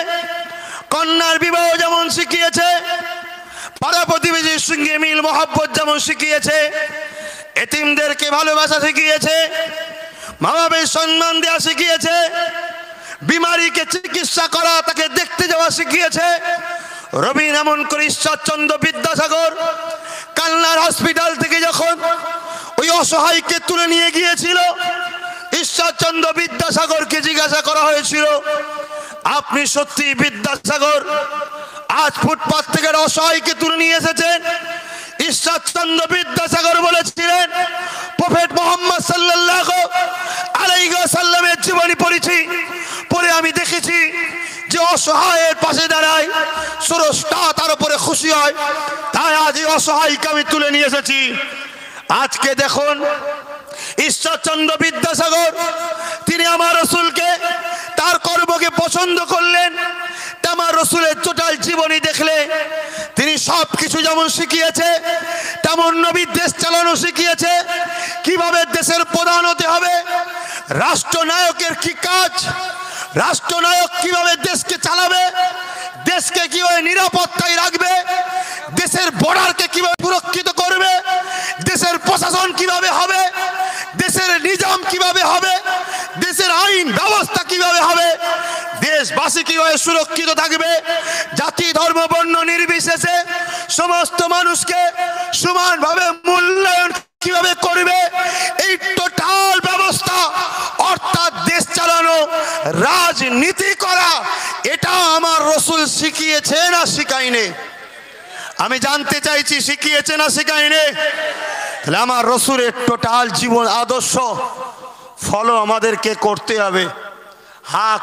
কন্যার বিবাহ যেমন শিখিয়েছে, পাড়া প্রতিবেশীর সঙ্গে মিল মহব্বত যেমন শিখিয়েছে, এতিমদেরকে ভালোবাসা শিখিয়েছে, মা বাবার সম্মান দেওয়া শিখিয়েছে, বিমারিকে চিকিৎসা করা তাকে দেখতে যাওয়া শিখিয়েছে। রবীন এমন করে ঈশ্বরচন্দ্র বিদ্যাসাগর কালনার হসপিটাল থেকে যখন ওই অসহায়কে তুলে নিয়ে গিয়েছিল, ঈশ্বরচন্দ্র বিদ্যাসাগরকে জিজ্ঞাসা করা হয়েছিল, আপনি সত্যি বিদ্যাসাগর আজ ফুটপাত থেকে অসহায়কে তুলে নিয়ে এসেছেন? ঈশ্বরচন্দ্র বিদ্যাসাগর বলেছিলেন, প্রফেট মুহাম্মদ সাল্লাল্লাহু আলাইহি ওয়াসাল্লামের জীবনী পড়েছি, পরে আমি দেখেছি যে অসহায়ের পাশে দাঁড়ায় স্রষ্টা তার উপরে খুশি হয়, তাই আজ এই অসহায়কে আমি তুলে নিয়ে এসেছি। আজকে দেখুন ঈশ্বরচন্দ্র বিদ্যাসাগর তিনি আমার রাসূলকে তার কর্মকে পছন্দ করলেন। আমার রাসূলের টোটাল জীবনী দেখলে তিনি সব কিছু যেমন শিখিয়েছে তেমন নবী দেশ চালানো শিখিয়েছে, কিভাবে দেশের প্রধান হতে হবে, রাষ্ট্রনায়কের কি কাজ, রাষ্ট্রনায়ক কিভাবে দেশকে চালাবে, দেশকে কিভাবে নিরাপত্তায় রাখবে, দেশের বর্ডারকে কিভাবে সুরক্ষিত করবে, দেশের প্রশাসন কিভাবে হবে, দেশের নিজাম কিভাবে হবে, দেশের আইন ব্যবস্থা কিভাবে হবে, দেশবাসী কিভাবে সুরক্ষিত থাকবে, জাতি ধর্ম বর্ণ নির্বিশেষে সমস্ত মানুষকে সমানভাবে মূল্যায়ন কিভাবে করবে, এই টোটাল ব্যবস্থা অর্থাৎ দেশ চালানো, রাজনীতি করা, এটা আমার রাসূল শিখিয়েছে না শিখায়নি? আমি জানতে চাইছি শিখিয়েছে না শিখায়নি? তাহলে আমার রাসূলের টোটাল জীবন আদর্শ ফলো আমাদেরকে করতে হবে। হ্যাঁ,